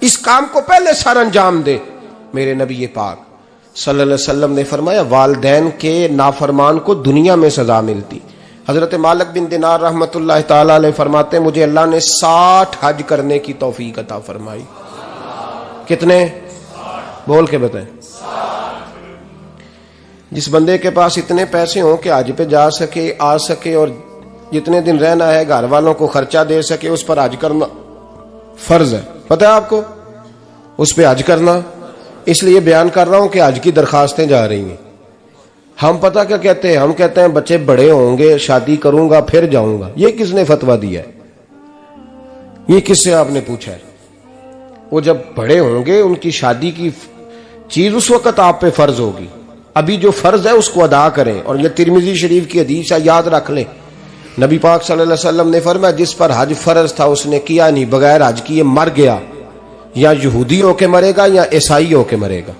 اس کام کو پہلے سر انجام دے۔ میرے نبی پاک صلی اللہ علیہ وسلم نے فرمایا والدین کے نافرمان کو دنیا میں سزا ملتی۔ حضرت مالک بن دینار رحمت اللہ تعالی علیہ فرماتے ہیں مجھے اللہ نے 60 حج کرنے کی توفیق عطا فرمائی۔ کتنے؟ بول کے بتائیں۔ جس بندے کے پاس اتنے پیسے ہوں کہ حج پہ جا سکے، آ سکے، اور جتنے دن رہنا ہے گھر والوں کو خرچہ دے سکے، اس پر حج کرنا فرض ہے۔ پتہ ہے آپ کو اس پہ حج کرنا؟ اس لیے بیان کر رہا ہوں کہ حج کی درخواستیں جا رہی ہیں۔ ہم پتہ کیا کہتے ہیں؟ ہم کہتے ہیں بچے بڑے ہوں گے، شادی کروں گا پھر جاؤں گا۔ یہ کس نے فتویٰ دیا ہے؟ یہ کس سے آپ نے پوچھا ہے؟ وہ جب بڑے ہوں گے ان کی شادی کی چیز اس وقت آپ پہ فرض ہوگی، ابھی جو فرض ہے اس کو ادا کریں۔ اور یہ ترمذی شریف کی حدیث ہے، یاد رکھ لیں، نبی پاک صلی اللہ علیہ وسلم نے فرمایا جس پر حج فرض تھا اس نے کیا نہیں، بغیر حج کیے مر گیا، یا یہودی ہو کے مرے گا یا عیسائی ہو کے مرے گا۔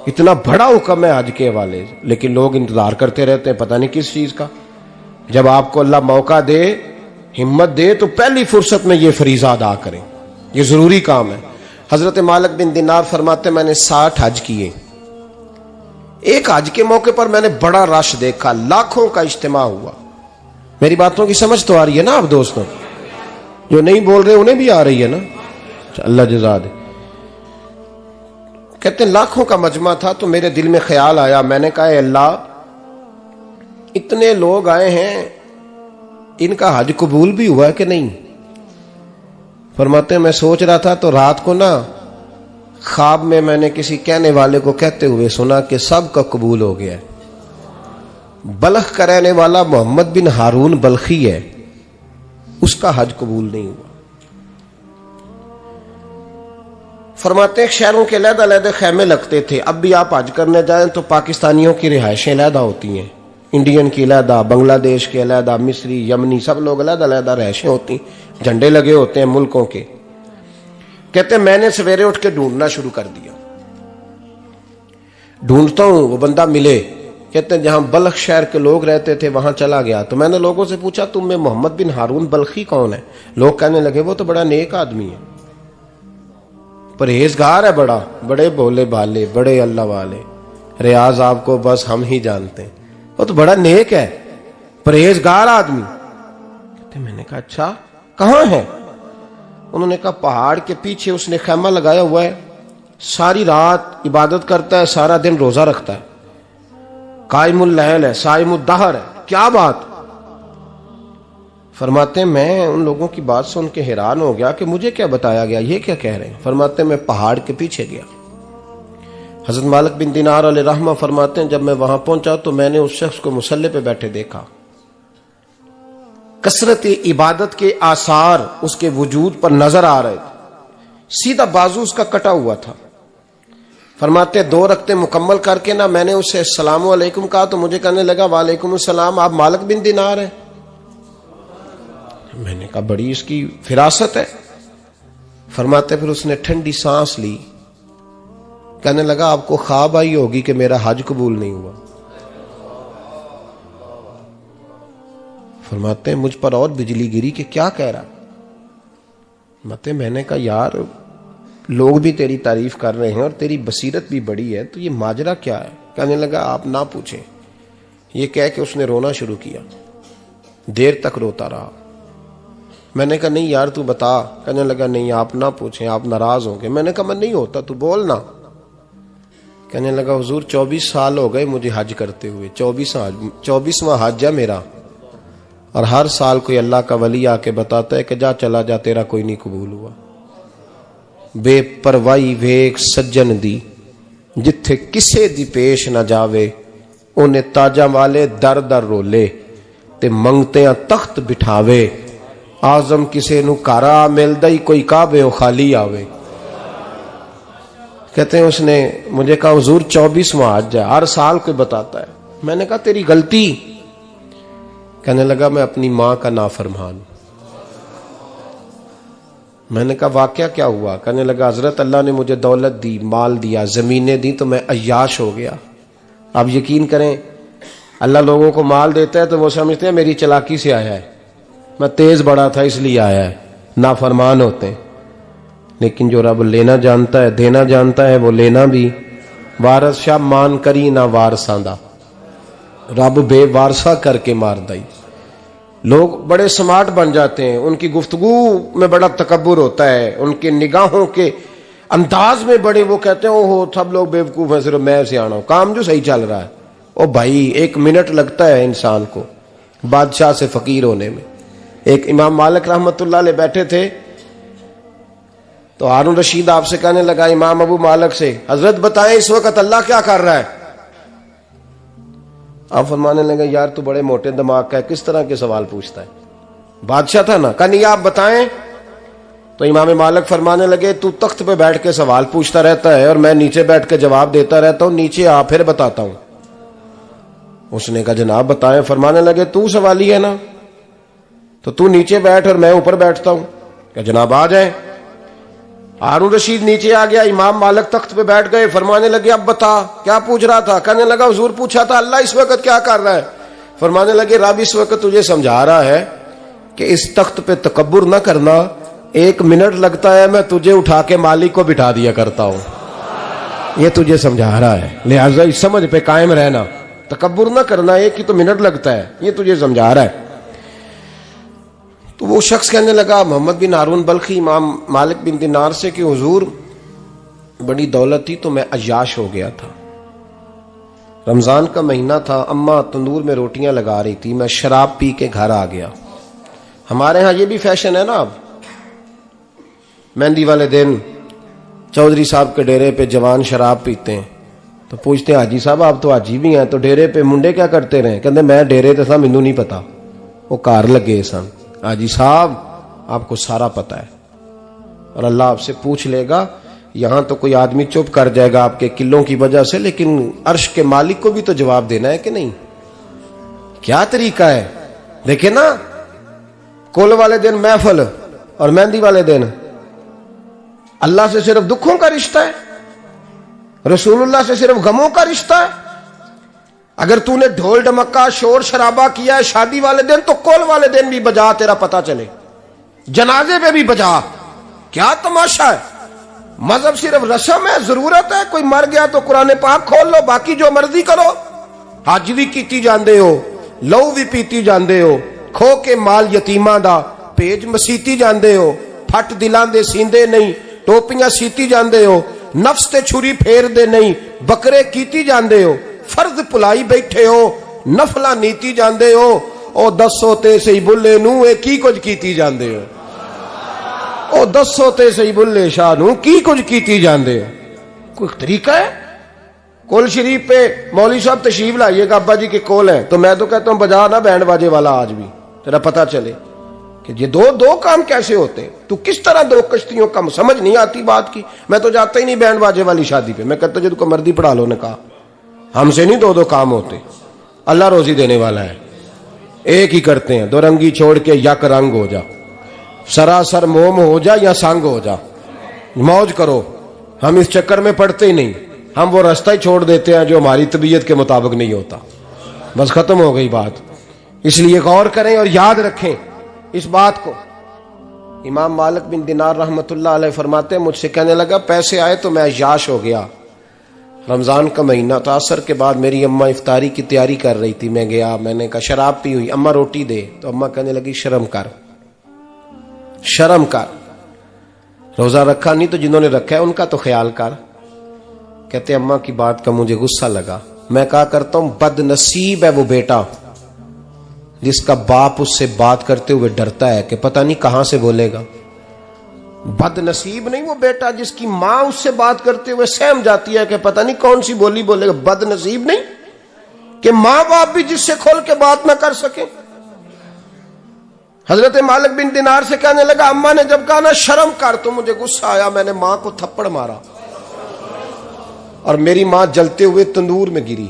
اتنا بڑا حکم ہے حج کے حوالے سے، لیکن لوگ انتظار کرتے رہتے ہیں پتہ نہیں کس چیز کا۔ جب آپ کو اللہ موقع دے، ہمت دے، تو پہلی فرصت میں یہ فریضہ ادا کریں، یہ ضروری کام ہے۔ حضرت مالک بن دینار فرماتے میں نے 60 حج کیے، ایک حج کے موقع پر میں نے بڑا رش دیکھا، لاکھوں کا اجتماع ہوا۔ میری باتوں کی سمجھ تو آ رہی ہے نا آپ دوستوں؟ جو نہیں بول رہے انہیں بھی آ رہی ہے نا؟ اللہ جزا دے۔ کہتے ہیں لاکھوں کا مجمع تھا، تو میرے دل میں خیال آیا، میں نے کہا اے اللہ اتنے لوگ آئے ہیں، ان کا حج قبول بھی ہوا ہے کہ نہیں؟ فرماتے ہیں میں سوچ رہا تھا تو رات کو نا خواب میں نے کسی کہنے والے کو کہتے ہوئے سنا کہ سب کا قبول ہو گیا ہے۔ بلخ کا رہنے والا محمد بن ہارون بلخی ہے، اس کا حج قبول نہیں ہوا۔ فرماتے ہیں شہروں کے علیحدہ علیحدہ خیمے لگتے تھے، اب بھی آپ حج کرنے جائیں تو پاکستانیوں کی رہائشیں علیحدہ ہوتی ہیں، انڈین کی علیحدہ، بنگلہ دیش کے علیحدہ، مصری، یمنی، سب لوگ علیحدہ علیحدہ رہائشیں ہوتی ہیں، جھنڈے لگے ہوتے ہیں ملکوں کے۔ کہتے ہیں میں نے سویرے اٹھ کے ڈھونڈنا شروع کر دیا، ڈھونڈتا ہوں وہ بندہ ملے۔ کہتے ہیں جہاں بلخ شہر کے لوگ رہتے تھے وہاں چلا گیا، تو میں نے لوگوں سے پوچھا تم میں محمد بن ہارون بلخی کون ہے؟ لوگ کہنے لگے وہ تو بڑا نیک آدمی ہے، پرہیزگار ہے، بڑے بولے بالے، بڑے اللہ والے، ریاض آپ کو بس ہم ہی جانتے ہیں، وہ تو بڑا نیک ہے، پرہیزگار آدمی۔ کہتے میں نے کہا اچھا کہاں ہے؟ انہوں نے کہا پہاڑ کے پیچھے اس نے خیمہ لگایا ہوا ہے، ساری رات عبادت کرتا ہے، سارا دن روزہ رکھتا ہے، قائم اللیل ہے، صائم الدہر ہے۔ کیا بات؟ فرماتے ہیں میں ان لوگوں کی بات سن کے حیران ہو گیا کہ مجھے کیا بتایا گیا، یہ کیا کہہ رہے ہیں؟ فرماتے ہیں میں پہاڑ کے پیچھے گیا. حضرت مالک بن دینار علیہ رحمہ فرماتے ہیں جب میں وہاں پہنچا تو میں نے اس شخص کو مصلی پہ بیٹھے دیکھا. کثرت عبادت کے آثار اس کے وجود پر نظر آ رہے تھے. سیدھا بازو اس کا کٹا ہوا تھا. فرماتے 2 رکعتیں مکمل کر کے نا میں نے اسے السلام علیکم کہا تو مجھے کہنے لگا وعلیکم السلام، آپ مالک بن دینار ہیں؟ میں نے کہا بڑی اس کی فراست ہے. فرماتے پھر اس نے ٹھنڈی سانس لی، کہنے لگا آپ کو خواب آئی ہوگی کہ میرا حج قبول نہیں ہوا. فرماتے ہیں مجھ پر اور بجلی گری کہ کیا کہہ رہا. فرماتے میں نے کہا یار لوگ بھی تیری تعریف کر رہے ہیں اور تیری بصیرت بھی بڑی ہے، تو یہ ماجرا کیا ہے؟ کہنے لگا آپ نہ پوچھیں. یہ کہہ کے اس نے رونا شروع کیا. دیر تک روتا رہا. میں نے کہا نہیں یار تو بتا. کہنے لگا نہیں آپ نہ پوچھیں، آپ ناراض ہوں گے. میں نے کہا میں نہیں ہوتا، تو بولنا. کہنے لگا حضور 24 سال ہو گئے مجھے حج کرتے ہوئے، 24واں حج ہے میرا، اور ہر سال کوئی اللہ کا ولی آ کے بتاتا ہے کہ جا چلا جا تیرا کوئی نہیں قبول ہوا. بے پروائی ویک سجن دی جتھے کسے دی پیش نہ جاوے، انہیں تاجاں والے در در رولے تے منگتیاں تخت بٹھاوے. آزم کسے نو کارا ملدا ہی کوئی کعبے او خالی آوے. کہتے ہیں اس نے مجھے کہا حضور 24واں حج ہے، ہر سال کوئی بتاتا ہے. میں نے کہا تیری غلطی. کہنے لگا میں اپنی ماں کا نافرمان. میں نے کہا واقعہ کیا ہوا؟ کہنے لگا حضرت اللہ نے مجھے دولت دی، مال دیا، زمینیں دی تو میں عیاش ہو گیا. آپ یقین کریں اللہ لوگوں کو مال دیتا ہے تو وہ سمجھتے ہیں میری چلاکی سے آیا ہے، میں تیز بڑا تھا اس لیے آیا ہے. نافرمان ہوتے ہیں. لیکن جو رب لینا جانتا ہے دینا جانتا ہے وہ لینا بھی. وارث شاہ مان کری نہ وارثاں دا، رب بے وارثہ کر کے مار دائی. لوگ بڑے سمارٹ بن جاتے ہیں، ان کی گفتگو میں بڑا تکبر ہوتا ہے، ان کے نگاہوں کے انداز میں بڑے وہ کہتے ہیں اوہ سب لوگ بیوقوف ہیں صرف میں سے آنا ہوں، کام جو صحیح چل رہا ہے. او بھائی 1 منٹ لگتا ہے انسان کو بادشاہ سے فقیر ہونے میں. ایک امام مالک رحمت اللہ علیہ بیٹھے تھے تو ہارون رشید آپ سے کہنے لگا امام ابو مالک سے حضرت بتائیں اس وقت اللہ کیا کر رہا ہے؟ آپ فرمانے لگے یار تو بڑے موٹے دماغ کا ہے، کس طرح کے سوال پوچھتا ہے؟ بادشاہ تھا نا. کہا نہیں آپ بتائیں. تو امام مالک فرمانے لگے تو تخت پہ بیٹھ کے سوال پوچھتا رہتا ہے اور میں نیچے بیٹھ کے جواب دیتا رہتا ہوں، نیچے آ پھر بتاتا ہوں. اس نے کہا جناب بتائیں. فرمانے لگے تو سوالی ہے نا، تو تو نیچے بیٹھ اور میں اوپر بیٹھتا ہوں. کہ جناب آ جائیں. ہارون رشید نیچے آ گیا، امام مالک تخت پہ بیٹھ گئے. فرمانے لگے اب بتا کیا پوچھ رہا تھا؟ کہنے لگا حضور پوچھا تھا اللہ اس وقت کیا کر رہا ہے. فرمانے لگے رب اس وقت تجھے سمجھا رہا ہے کہ اس تخت پہ تکبر نہ کرنا، 1 منٹ لگتا ہے میں تجھے اٹھا کے مالک کو بٹھا دیا کرتا ہوں. یہ تجھے سمجھا رہا ہے، لہٰذا اس سمجھ پہ قائم رہنا، تکبر نہ کرنا، 1 ہی تو منٹ لگتا ہے، یہ تجھے سمجھا رہا ہے. تو وہ شخص کہنے لگا محمد بن ہارون بلخی امام مالک بن دینار سے کہ حضور بڑی دولت تھی تو میں عیاش ہو گیا تھا. رمضان کا مہینہ تھا، اماں تندور میں روٹیاں لگا رہی تھی، میں شراب پی کے گھر آ گیا. ہمارے ہاں یہ بھی فیشن ہے نا، اب مہندی والے دن چودھری صاحب کے ڈیرے پہ جوان شراب پیتے ہیں تو پوچھتے ہیں حاجی صاحب آپ تو حاجی بھی ہیں تو ڈیرے پہ منڈے کیا کرتے رہے؟ کہتے میں ڈیرے تے سا مینوں نہیں پتا، وہ کار لگے سن. حاجی صاحب آپ کو سارا پتا ہے اور اللہ آپ سے پوچھ لے گا. یہاں تو کوئی آدمی چپ کر جائے گا آپ کے قلوں کی وجہ سے، لیکن عرش کے مالک کو بھی تو جواب دینا ہے کہ نہیں؟ کیا طریقہ ہے؟ دیکھیں نا، کل والے دن محفل اور مہندی والے دن اللہ سے صرف دکھوں کا رشتہ ہے، رسول اللہ سے صرف غموں کا رشتہ ہے. اگر تو نے ڈھول ڈمکا شور شرابہ کیا ہے شادی والے دن تو کول والے دن بھی بجا، تیرا پتہ چلے، جنازے پہ بھی بجا. کیا تماشا ہے؟ مذہب صرف رسم ہے، ضرورت ہے. کوئی مر گیا تو قرآن پاک کھول لو، باقی جو مرضی کرو. حج بھی کیتی جاندے ہو، لو بھی پیتی جاندے ہو، کھو کے مال یتیماں دا پیج مسیتی جاندے ہو، پھٹ دلاں دے سیندے نہیں، ٹوپیاں سیتی جاندے ہو، نفس تے چھری پھیر دے نہیں، بکرے کیتی جاندے ہو، فرض پلائی بیٹھے ہو، نفلا نیتی جاندے ہو. او دسوتے سے بلے نو اے کی کچھ کیتی جاندے ہو، او دسوتے سے بلے شاہ نو کی کچھ کیتی جاندے ہو. کوئی طریقہ ہے؟ کول شریف پہ مولوی صاحب تشریف لائیے گا، ابا جی کے کول ہیں، تو میں تو کہتا ہوں بجا نہ بینڈ باجے والا آج بھی، تیرا پتہ چلے کہ یہ دو کام کیسے ہوتے ہیں. تو کس طرح دو کشتیوں کا سمجھ نہیں آتی بات کی. میں تو جاتا ہی نہیں بینڈ باجے والی شادی پہ، میں کہتا ہوں جب کو مردی پڑھا لو نے کہا، ہم سے نہیں دو کام ہوتے. اللہ روزی دینے والا ہے، ایک ہی کرتے ہیں. دو رنگی چھوڑ کے یک رنگ ہو جا، سراسر موم ہو جا یا سنگ ہو جا، موج کرو. ہم اس چکر میں پڑتے ہی نہیں، ہم وہ راستہ ہی چھوڑ دیتے ہیں جو ہماری طبیعت کے مطابق نہیں ہوتا. بس ختم ہو گئی بات. اس لیے غور کریں اور یاد رکھیں اس بات کو. امام مالک بن دینار رحمت اللہ علیہ فرماتے ہیں مجھ سے کہنے لگا پیسے آئے تو میں عیاش ہو گیا. رمضان کا مہینہ تھا، عصر کے بعد میری اماں افطاری کی تیاری کر رہی تھی. میں گیا، میں نے کہا شراب پی ہوئی، اماں روٹی دے. تو اماں کہنے لگی شرم کر، شرم کر، روزہ رکھا نہیں تو جنہوں نے رکھا ہے ان کا تو خیال کر. کہتے اماں کی بات کا مجھے غصہ لگا. میں کہا کرتا ہوں بد نصیب ہے وہ بیٹا جس کا باپ اس سے بات کرتے ہوئے ڈرتا ہے کہ پتہ نہیں کہاں سے بولے گا. بد نصیب نہیں وہ بیٹا جس کی ماں اس سے بات کرتے ہوئے سہم جاتی ہے کہ پتہ نہیں کون سی بولی بولے گا. بد نصیب نہیں کہ ماں باپ بھی جس سے کھول کے بات نہ کر سکے. حضرت مالک بن دینار سے کہنے لگا اماں نے جب کہا نا شرم کر تو مجھے غصہ آیا، میں نے ماں کو تھپڑ مارا اور میری ماں جلتے ہوئے تندور میں گری.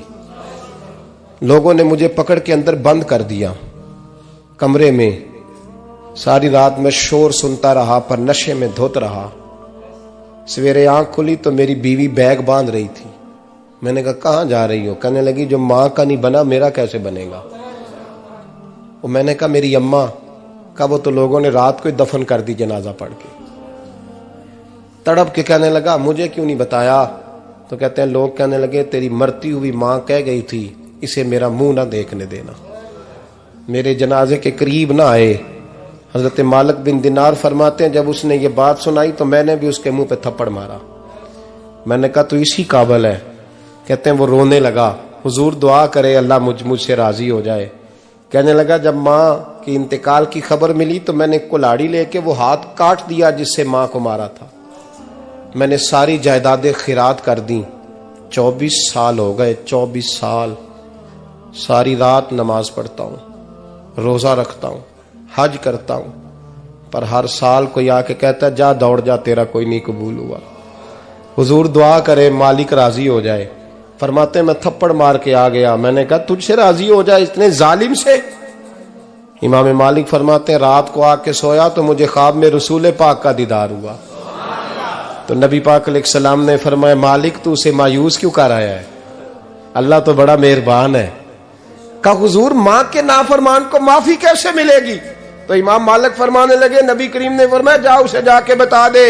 لوگوں نے مجھے پکڑ کے اندر بند کر دیا کمرے میں. ساری رات میں شور سنتا رہا پر نشے میں دھوت رہا. سویرے آنکھ کھلی تو میری بیوی بیگ باندھ رہی تھی. میں نے کہا کہاں جا رہی ہو؟ کہنے لگی جو ماں کا نہیں بنا میرا کیسے بنے گا. وہ میں نے کہا میری اماں کا وہ تو لوگوں نے رات کو ہی دفن کر دی جنازہ پڑھ کے. تڑپ کے کہنے لگا مجھے کیوں نہیں بتایا؟ تو کہتے ہیں لوگ کہنے لگے تیری مرتی ہوئی ماں کہہ گئی تھی اسے میرا منہ نہ دیکھنے دینا، میرے جنازے کے قریب نہ آئے. حضرت مالک بن دینار فرماتے ہیں جب اس نے یہ بات سنائی تو میں نے بھی اس کے منہ پہ تھپڑ مارا. میں نے کہا تو اسی قابل ہے. کہتے ہیں وہ رونے لگا، حضور دعا کرے اللہ مجھ سے راضی ہو جائے. کہنے لگا جب ماں کی انتقال کی خبر ملی تو میں نے کلاڑی لے کے وہ ہاتھ کاٹ دیا جس سے ماں کو مارا تھا. میں نے ساری جائیدادیں خیرات کر دیں. 24 سال ہو گئے، 24 سال ساری رات نماز پڑھتا ہوں، روزہ رکھتا ہوں، حج کرتا ہوں، پر ہر سال کوئی آ کے کہتا ہے جا دوڑ جا تیرا کوئی نہیں قبول ہوا. حضور دعا کرے مالک راضی ہو جائے. فرماتے میں تھپڑ مار کے آ گیا. میں نے کہا تجھ سے راضی ہو جائے اتنے ظالم سے؟ امام مالک فرماتے ہیں رات کو آ کے سویا تو مجھے خواب میں رسول پاک کا دیدار ہوا. تو نبی پاک علیہ السلام نے فرمایا مالک تو اسے مایوس کیوں کر آیا ہے؟ اللہ تو بڑا مہربان ہے. کہا حضور ماں کے نافرمان کو معافی کیسے ملے گی؟ تو امام مالک فرمانے لگے نبی کریم نے فرمایا جا اسے جا کے بتا دے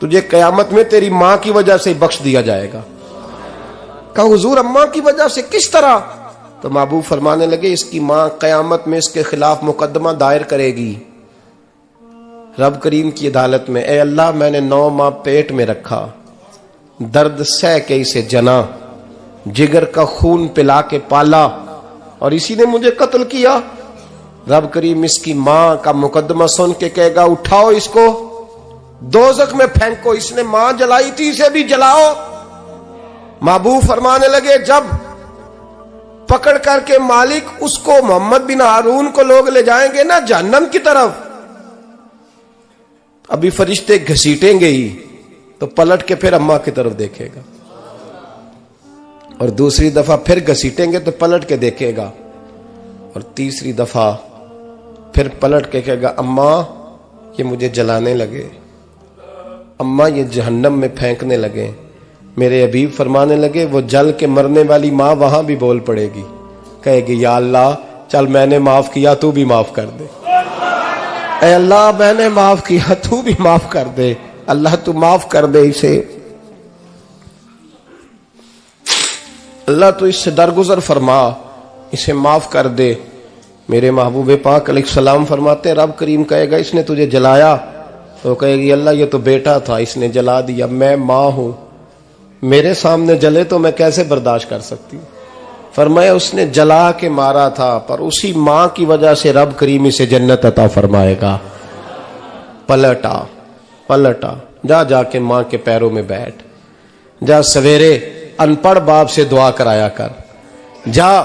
تجھے قیامت میں تیری ماں کی وجہ سے بخش دیا جائے گا. کہا حضور اماں کی وجہ سے کس طرح؟ تو محبوب فرمانے لگے اس کی ماں قیامت میں اس کے خلاف مقدمہ دائر کرے گی رب کریم کی عدالت میں. اے اللہ میں نے 9 ماہ پیٹ میں رکھا، درد سہ کے اسے جنا، جگر کا خون پلا کے پالا اور اسی نے مجھے قتل کیا. رب کریم اس کی ماں کا مقدمہ سن کے کہے گا اٹھاؤ اس کو دوزخ میں پھینکو، اس نے ماں جلائی تھی اسے بھی جلاؤ. محبوب فرمانے لگے جب پکڑ کر کے مالک اس کو محمد بن ہارون کو لوگ لے جائیں گے نا جہنم کی طرف، ابھی فرشتے گھسیٹیں گے ہی تو پلٹ کے پھر اماں کی طرف دیکھے گا اور دوسری دفعہ پھر گھسیٹیں گے تو پلٹ کے دیکھے گا اور تیسری دفعہ پھر پلٹ کے کہے گا اماں یہ مجھے جلانے لگے، اماں یہ جہنم میں پھینکنے لگے. میرے حبیب فرمانے لگے وہ جل کے مرنے والی ماں وہاں بھی بول پڑے گی، کہے گی یا اللہ چل میں نے معاف کیا تو بھی معاف کر دے. اے اللہ میں نے معاف کیا تو بھی معاف کر دے، اللہ تو معاف کر دے اسے، اللہ تو اس سے درگزر فرما، اسے معاف کر دے. میرے محبوب پاک علیہ السلام فرماتے ہیں رب کریم کہے گا اس نے تجھے جلایا تو کہے گی اللہ یہ تو بیٹا تھا اس نے جلا دیا، میں ماں ہوں، میرے سامنے جلے تو میں کیسے برداشت کر سکتی ہوں. فرمایا اس نے جلا کے مارا تھا، پر اسی ماں کی وجہ سے رب کریم اسے جنت عطا فرمائے گا۔ پلٹا جا کے ماں کے پیروں میں بیٹھ، جا سویرے ان پڑھ باپ سے دعا کرایا کر، جا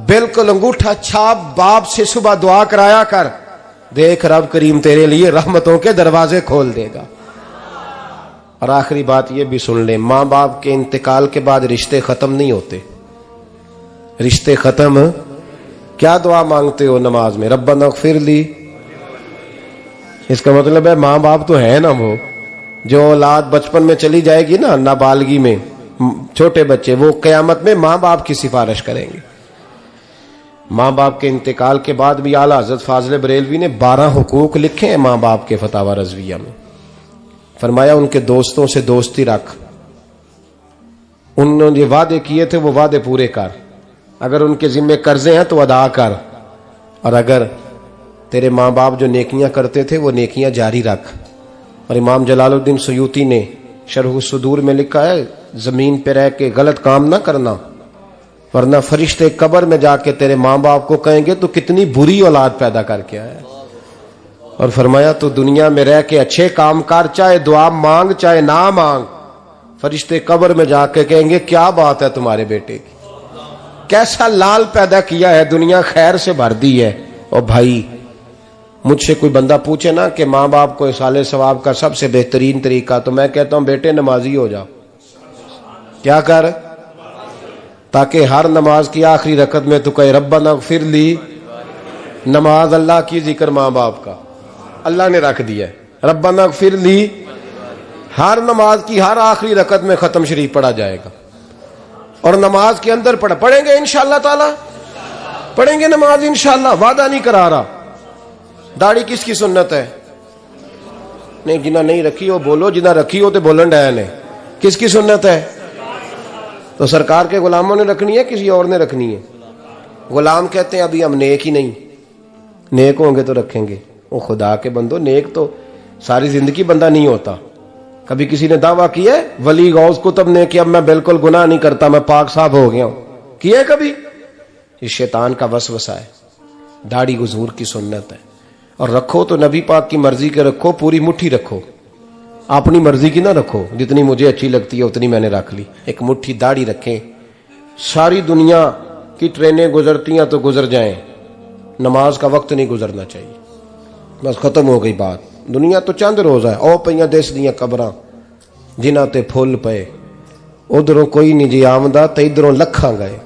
بالکل انگوٹھا چھاپ باپ سے صبح دعا کرایا کر، دیکھ رب کریم تیرے لیے رحمتوں کے دروازے کھول دے گا۔ اور آخری بات یہ بھی سن لیں، ماں باپ کے انتقال کے بعد رشتے ختم نہیں ہوتے۔ رشتے ختم، کیا دعا مانگتے ہو نماز میں؟ ربنا اغفر لی۔ اس کا مطلب ہے ماں باپ تو ہے نا، وہ جو اولاد بچپن میں چلی جائے گی نا، نابالغی میں چھوٹے بچے، وہ قیامت میں ماں باپ کی سفارش کریں گے۔ ماں باپ کے انتقال کے بعد بھی اعلیٰ حضرت فاضل بریلوی نے 12 حقوق لکھے ہیں ماں باپ کے فتاوی رضویہ میں۔ فرمایا ان کے دوستوں سے دوستی رکھ، انہوں نے جو وعدے کیے تھے وہ وعدے پورے کر، اگر ان کے ذمہ قرضے ہیں تو ادا کر، اور اگر تیرے ماں باپ جو نیکیاں کرتے تھے وہ نیکیاں جاری رکھ۔ اور امام جلال الدین سیوطی نے شرح الصدور میں لکھا ہے، زمین پہ رہ کے غلط کام نہ کرنا، ورنہ فرشتے قبر میں جا کے تیرے ماں باپ کو کہیں گے تو کتنی بری اولاد پیدا کر کے آیا ہے۔ اور فرمایا تو دنیا میں رہ کے اچھے کام کر، چاہے دعا مانگ چاہے نہ مانگ، فرشتے قبر میں جا کے کہیں گے کیا بات ہے تمہارے بیٹے کی، کیسا لال پیدا کیا ہے، دنیا خیر سے بھر دی ہے۔ اور بھائی مجھ سے کوئی بندہ پوچھے نا کہ ماں باپ کو اصالہ ثواب کا سب سے بہترین طریقہ، تو میں کہتا ہوں بیٹے نمازی ہو جاؤ۔ کیا کر؟ تاکہ ہر نماز کی آخری رکعت میں تو کہے ربنا اغفر لی۔ نماز اللہ کی، ذکر ماں باپ کا، اللہ نے رکھ دیا ہے ربنا اغفر لی۔ ہر نماز کی ہر آخری رکعت میں ختم شریف پڑھا جائے گا، اور نماز کے اندر پڑھیں گے انشاءاللہ تعالی، پڑھیں گے نماز انشاءاللہ، وعدہ نہیں کرا رہا۔ داڑھی کس کی سنت ہے؟ نہیں، جنہ نہیں رکھی ہو بولو، جنہ رکھی ہو تو بولن ڈایا نے۔ کس کی سنت ہے؟ تو سرکار کے غلاموں نے رکھنی ہے، کسی اور نے رکھنی ہے؟ غلام کہتے ہیں ابھی ہم نیک ہی نہیں، نیک ہوں گے تو رکھیں گے۔ وہ خدا کے بندو، نیک تو ساری زندگی بندہ نہیں ہوتا۔ کبھی کسی نے دعویٰ کیا ہے ولی غوث کتب نے کہ اب میں بالکل گناہ نہیں کرتا، میں پاک صاف ہو گیا ہوں؟ کیا ہے کبھی؟ یہ شیطان کا وسوسہ ہے۔ داڑھی حضور کی سنت ہے، اور رکھو تو نبی پاک کی مرضی کے رکھو، پوری مٹھی رکھو، اپنی مرضی کی نہ رکھو، جتنی مجھے اچھی لگتی ہے اتنی میں نے رکھ لی۔ ایک مٹھی داڑھی رکھیں، ساری دنیا کی ٹرینیں گزرتی ہیں تو گزر جائیں، نماز کا وقت نہیں گزرنا چاہیے، بس ختم ہو گئی بات۔ دنیا تو چند روز ہے، او پئیاں دس دیاں قبراں جنہاں تے پھول پئے، ادھروں کوئی نہیں جی آمدہ تے ادھروں لکھاں گئے۔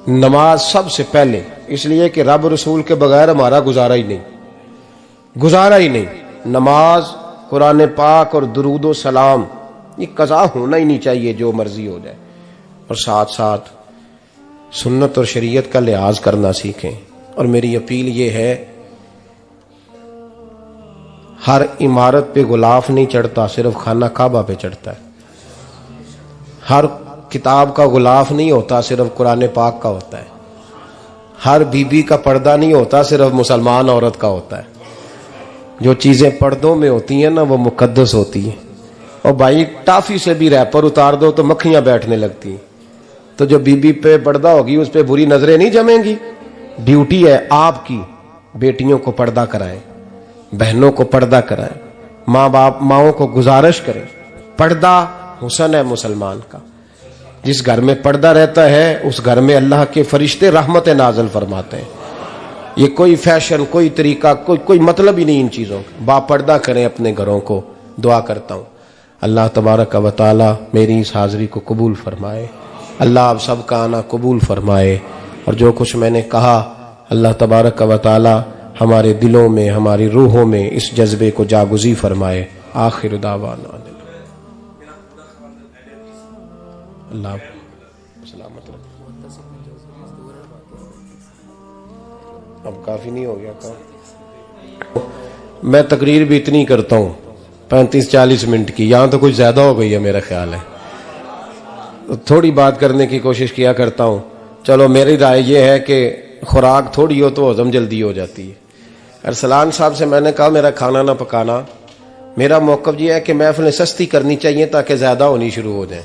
نماز سب سے پہلے، اس لیے کہ رب رسول کے بغیر ہمارا گزارا ہی نہیں۔ نماز، قرآن پاک اور درود و سلام، یہ قضا ہونا ہی نہیں چاہیے، جو مرضی ہو جائے۔ اور ساتھ ساتھ سنت اور شریعت کا لحاظ کرنا سیکھیں۔ اور میری اپیل یہ ہے، ہر عمارت پہ غلاف نہیں چڑھتا، صرف خانہ کعبہ پہ چڑھتا ہے۔ ہر کتاب کا غلاف نہیں ہوتا، صرف قرآن پاک کا ہوتا ہے۔ ہر بی بی کا پردہ نہیں ہوتا، صرف مسلمان عورت کا ہوتا ہے۔ جو چیزیں پردوں میں ہوتی ہیں نا وہ مقدس ہوتی ہیں۔ اور بھائی ٹافی سے بھی ریپر اتار دو تو مکھیاں بیٹھنے لگتی ہیں، تو جو بی بی پہ پردہ ہوگی اس پہ بری نظریں نہیں جمیں گی۔ ڈیوٹی ہے آپ کی، بیٹیوں کو پردہ کرائیں، بہنوں کو پردہ کرائیں، ماؤں کو گزارش کریں۔ پردہ حسن ہے مسلمان کا۔ جس گھر میں پردہ رہتا ہے اس گھر میں اللہ کے فرشتے رحمت نازل فرماتے ہیں۔ یہ کوئی فیشن، کوئی طریقہ، کوئی مطلب ہی نہیں ان چیزوں کا۔ با پردہ کریں اپنے گھروں کو۔ دعا کرتا ہوں اللہ تبارک و تعالی میری اس حاضری کو قبول فرمائے، اللہ آپ سب کا آنا قبول فرمائے، اور جو کچھ میں نے کہا اللہ تبارک و تعالی ہمارے دلوں میں، ہماری روحوں میں اس جذبے کو جاگزی فرمائے۔ آخر دعوانا اللہ سلامت رکھے۔ اب کافی نہیں ہو گیا کام؟ میں تقریر بھی اتنی کرتا ہوں 35-40 منٹ کی، یہاں تو کچھ زیادہ ہو گئی ہے میرا خیال ہے۔ تھوڑی بات کرنے کی کوشش کیا کرتا ہوں۔ چلو میری رائے یہ ہے کہ خوراک تھوڑی ہو تو ہضم جلدی ہو جاتی ہے۔ ارسلان صاحب سے میں نے کہا میرا کھانا نہ پکانا، میرا موقف یہ ہے کہ محفلیں سستی کرنی چاہیے تاکہ زیادہ ہونی شروع ہو جائیں۔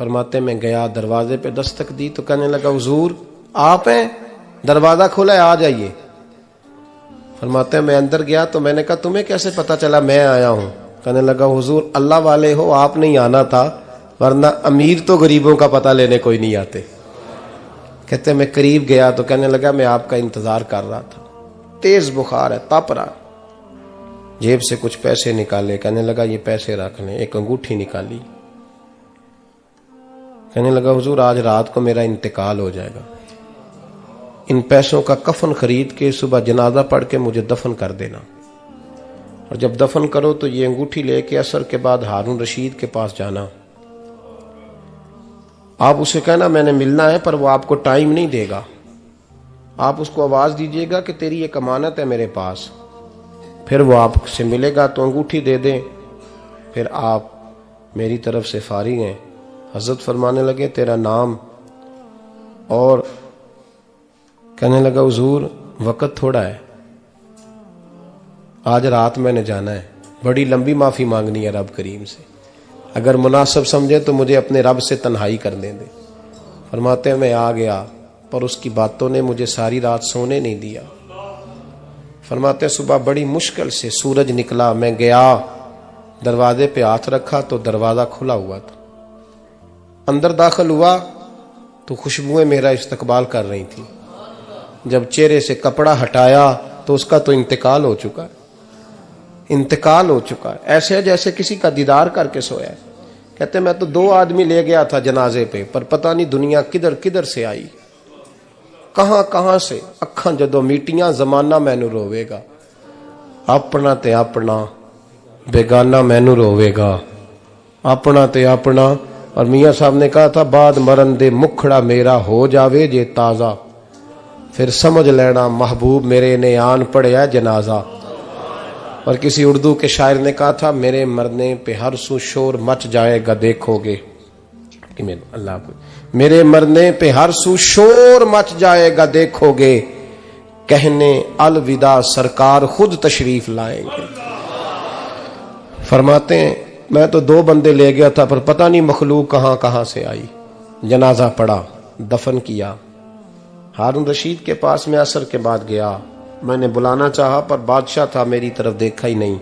فرماتے میں گیا, دروازے پہ دستک دی تو کہنے لگا حضور آپ ہیں؟ دروازہ کھلا ہے, آ جائیے. فرماتے ہیں میں اندر گیا تو میں نے کہا تمہیں کیسے پتا چلا میں آیا ہوں؟ کہنے لگا حضور اللہ والے ہو, آپ نہیں آنا تھا, ورنہ امیر تو غریبوں کا پتہ لینے کوئی نہیں آتے. کہتے میں قریب گیا تو کہنے لگا میں آپ کا انتظار کر رہا تھا, تیز بخار ہے, تپ رہا. جیب سے کچھ پیسے نکالے, کہنے لگا یہ پیسے رکھ لیں. ایک انگوٹھی نکالی, کہنے لگا حضور آج رات کو میرا انتقال ہو جائے گا, ان پیسوں کا کفن خرید کے صبح جنازہ پڑھ کے مجھے دفن کر دینا, اور جب دفن کرو تو یہ انگوٹھی لے کے عصر کے بعد ہارون رشید کے پاس جانا. آپ اسے کہنا میں نے ملنا ہے, پر وہ آپ کو ٹائم نہیں دے گا. آپ اس کو آواز دیجئے گا کہ تیری ایک امانت ہے میرے پاس, پھر وہ آپ سے ملے گا تو انگوٹھی دے دیں, پھر آپ میری طرف سے فارغ ہیں. حضرت فرمانے لگے تیرا نام؟ اور کہنے لگا حضور وقت تھوڑا ہے, آج رات میں نے جانا ہے, بڑی لمبی معافی مانگنی ہے رب کریم سے, اگر مناسب سمجھے تو مجھے اپنے رب سے تنہائی کرنے دے. فرماتے ہیں میں آ گیا, پر اس کی باتوں نے مجھے ساری رات سونے نہیں دیا. فرماتے ہیں صبح بڑی مشکل سے سورج نکلا, میں گیا دروازے پہ ہاتھ رکھا تو دروازہ کھلا ہوا تھا. اندر داخل ہوا تو خوشبوئیں میرا استقبال کر رہی تھی. جب چہرے سے کپڑا ہٹایا تو اس کا تو انتقال ہو چکا ہے, انتقال ہو چکا ہے, ایسے ہے جیسے کسی کا دیدار کر کے سویا ہے. کہتے میں تو 2 آدمی لے گیا تھا جنازے پہ, پر پتہ نہیں دنیا کدھر کدھر سے آئی, کہاں کہاں سے. اکھاں جدو میٹیاں زمانہ مینو روے گا, اپنا تے اپنا بیگانہ مینو روے گا, اپنا تے اپنا. اور میاں صاحب نے کہا تھا بعد مرن دے مکھڑا میرا ہو جاوے جے تازہ, پھر سمجھ لینا محبوب میرے نے آن پڑیا جنازہ. اور کسی اردو کے شاعر نے کہا تھا میرے مرنے پہ ہر سو شور مچ جائے گا دیکھو گے, اللہ کو میرے مرنے پہ ہر سو شور مچ جائے گا دیکھو گے, کہنے الوداع سرکار خود تشریف لائیں گے. فرماتے ہیں میں تو 2 بندے لے گیا تھا, پر پتہ نہیں مخلوق کہاں کہاں سے آئی. جنازہ پڑا, دفن کیا. ہارون رشید کے پاس میں عصر کے بعد گیا, میں نے بلانا چاہا پر بادشاہ تھا, میری طرف دیکھا ہی نہیں.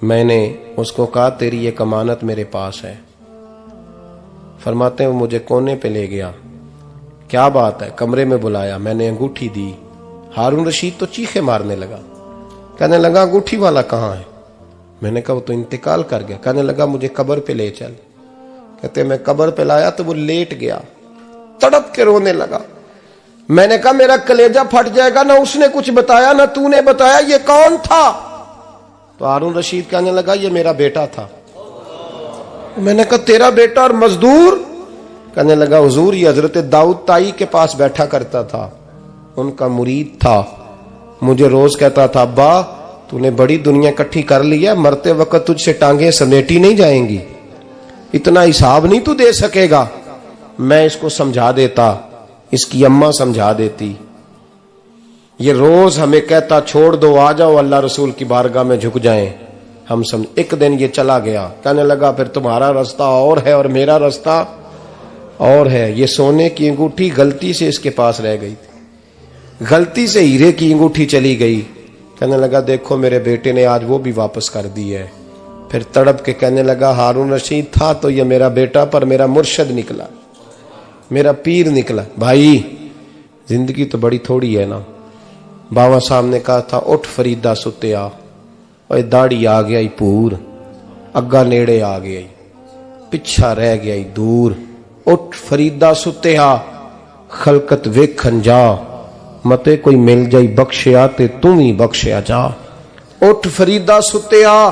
میں نے اس کو کہا تیری ایک امانت میرے پاس ہے. فرماتے ہیں وہ مجھے کونے پہ لے گیا, کیا بات ہے, کمرے میں بلایا, میں نے انگوٹھی دی. ہارون رشید تو چیخے مارنے لگا, کہنے لگا انگوٹھی والا کہاں ہے؟ میں نے کہا وہ تو انتقال کر گیا. کہنے لگا مجھے قبر پہ لے چل. کہتے میں قبر پہ لایا تو وہ لیٹ گیا, تڑپ کے رونے لگا. میں نے کہا میرا کلیجہ پھٹ جائے گا, نہ اس نے کچھ بتایا نہ تو نے بتایا, یہ کون تھا؟ تو ہارون رشید کہنے لگا یہ میرا بیٹا تھا. میں نے کہا تیرا بیٹا اور مزدور؟ کہنے لگا حضور یہ حضرت داؤد تائی کے پاس بیٹھا کرتا تھا, ان کا مرید تھا, مجھے روز کہتا تھا ابا تو نے بڑی دنیا کٹھی کر لی ہے, مرتے وقت تجھ سے ٹانگیں سمیٹی نہیں جائیں گی, اتنا حساب نہیں تو دے سکے گا. میں اس کو سمجھا دیتا, اس کی اماں سمجھا دیتی. یہ روز ہمیں کہتا چھوڑ دو آ جاؤ اللہ رسول کی بارگاہ میں جھک جائیں, ہم سمجھ. ایک دن یہ چلا گیا, کہنے لگا پھر تمہارا راستہ اور ہے اور میرا راستہ اور ہے. یہ سونے کی انگوٹھی غلطی سے اس کے پاس رہ گئی تھی, غلطی سے ہیرے کی انگوٹھی چلی گئی. کہنے لگا دیکھو میرے بیٹے نے آج وہ بھی واپس کر دی ہے. پھر تڑپ کے کہنے لگا ہارون رشید تھا تو یہ میرا بیٹا, پر میرا مرشد نکلا, میرا پیر نکلا. بھائی زندگی تو بڑی تھوڑی ہے نا. بابا صاحب نے کہا تھا اٹھ فریدا ستیا, اور داڑھی آ گیا پور, اگا نیڑے آ گیا, پچھا رہ گیا دور. اٹھ فریدا ستیا خلقت ویکھن جا, متے کوئی مل جائی بخشیا تے تم ہی بخشیا جا. اٹھ فریدا ستیا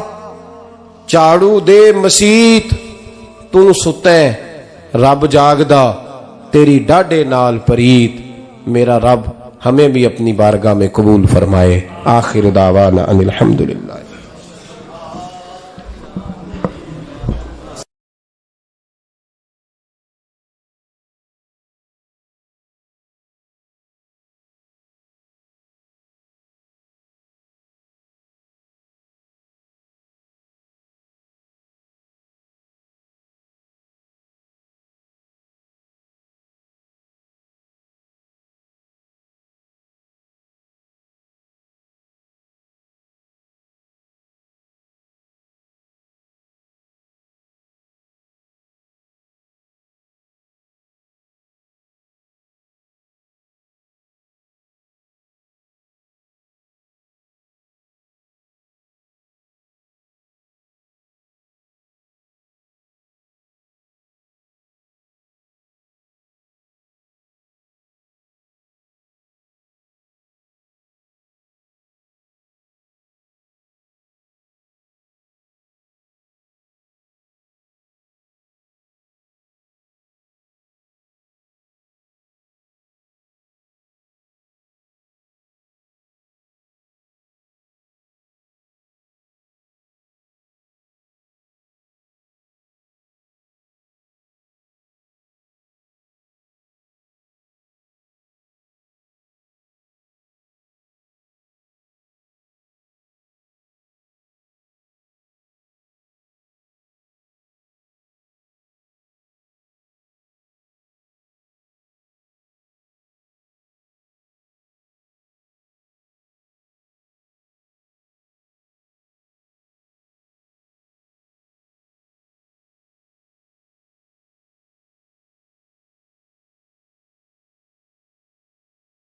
چاڑو دے مسیت, تو ستیں رب جاگدا تیری ڈاڈے نال پریت. میرا رب ہمیں بھی اپنی بارگاہ میں قبول فرمائے. آخر دعوانا ان الحمدللہ.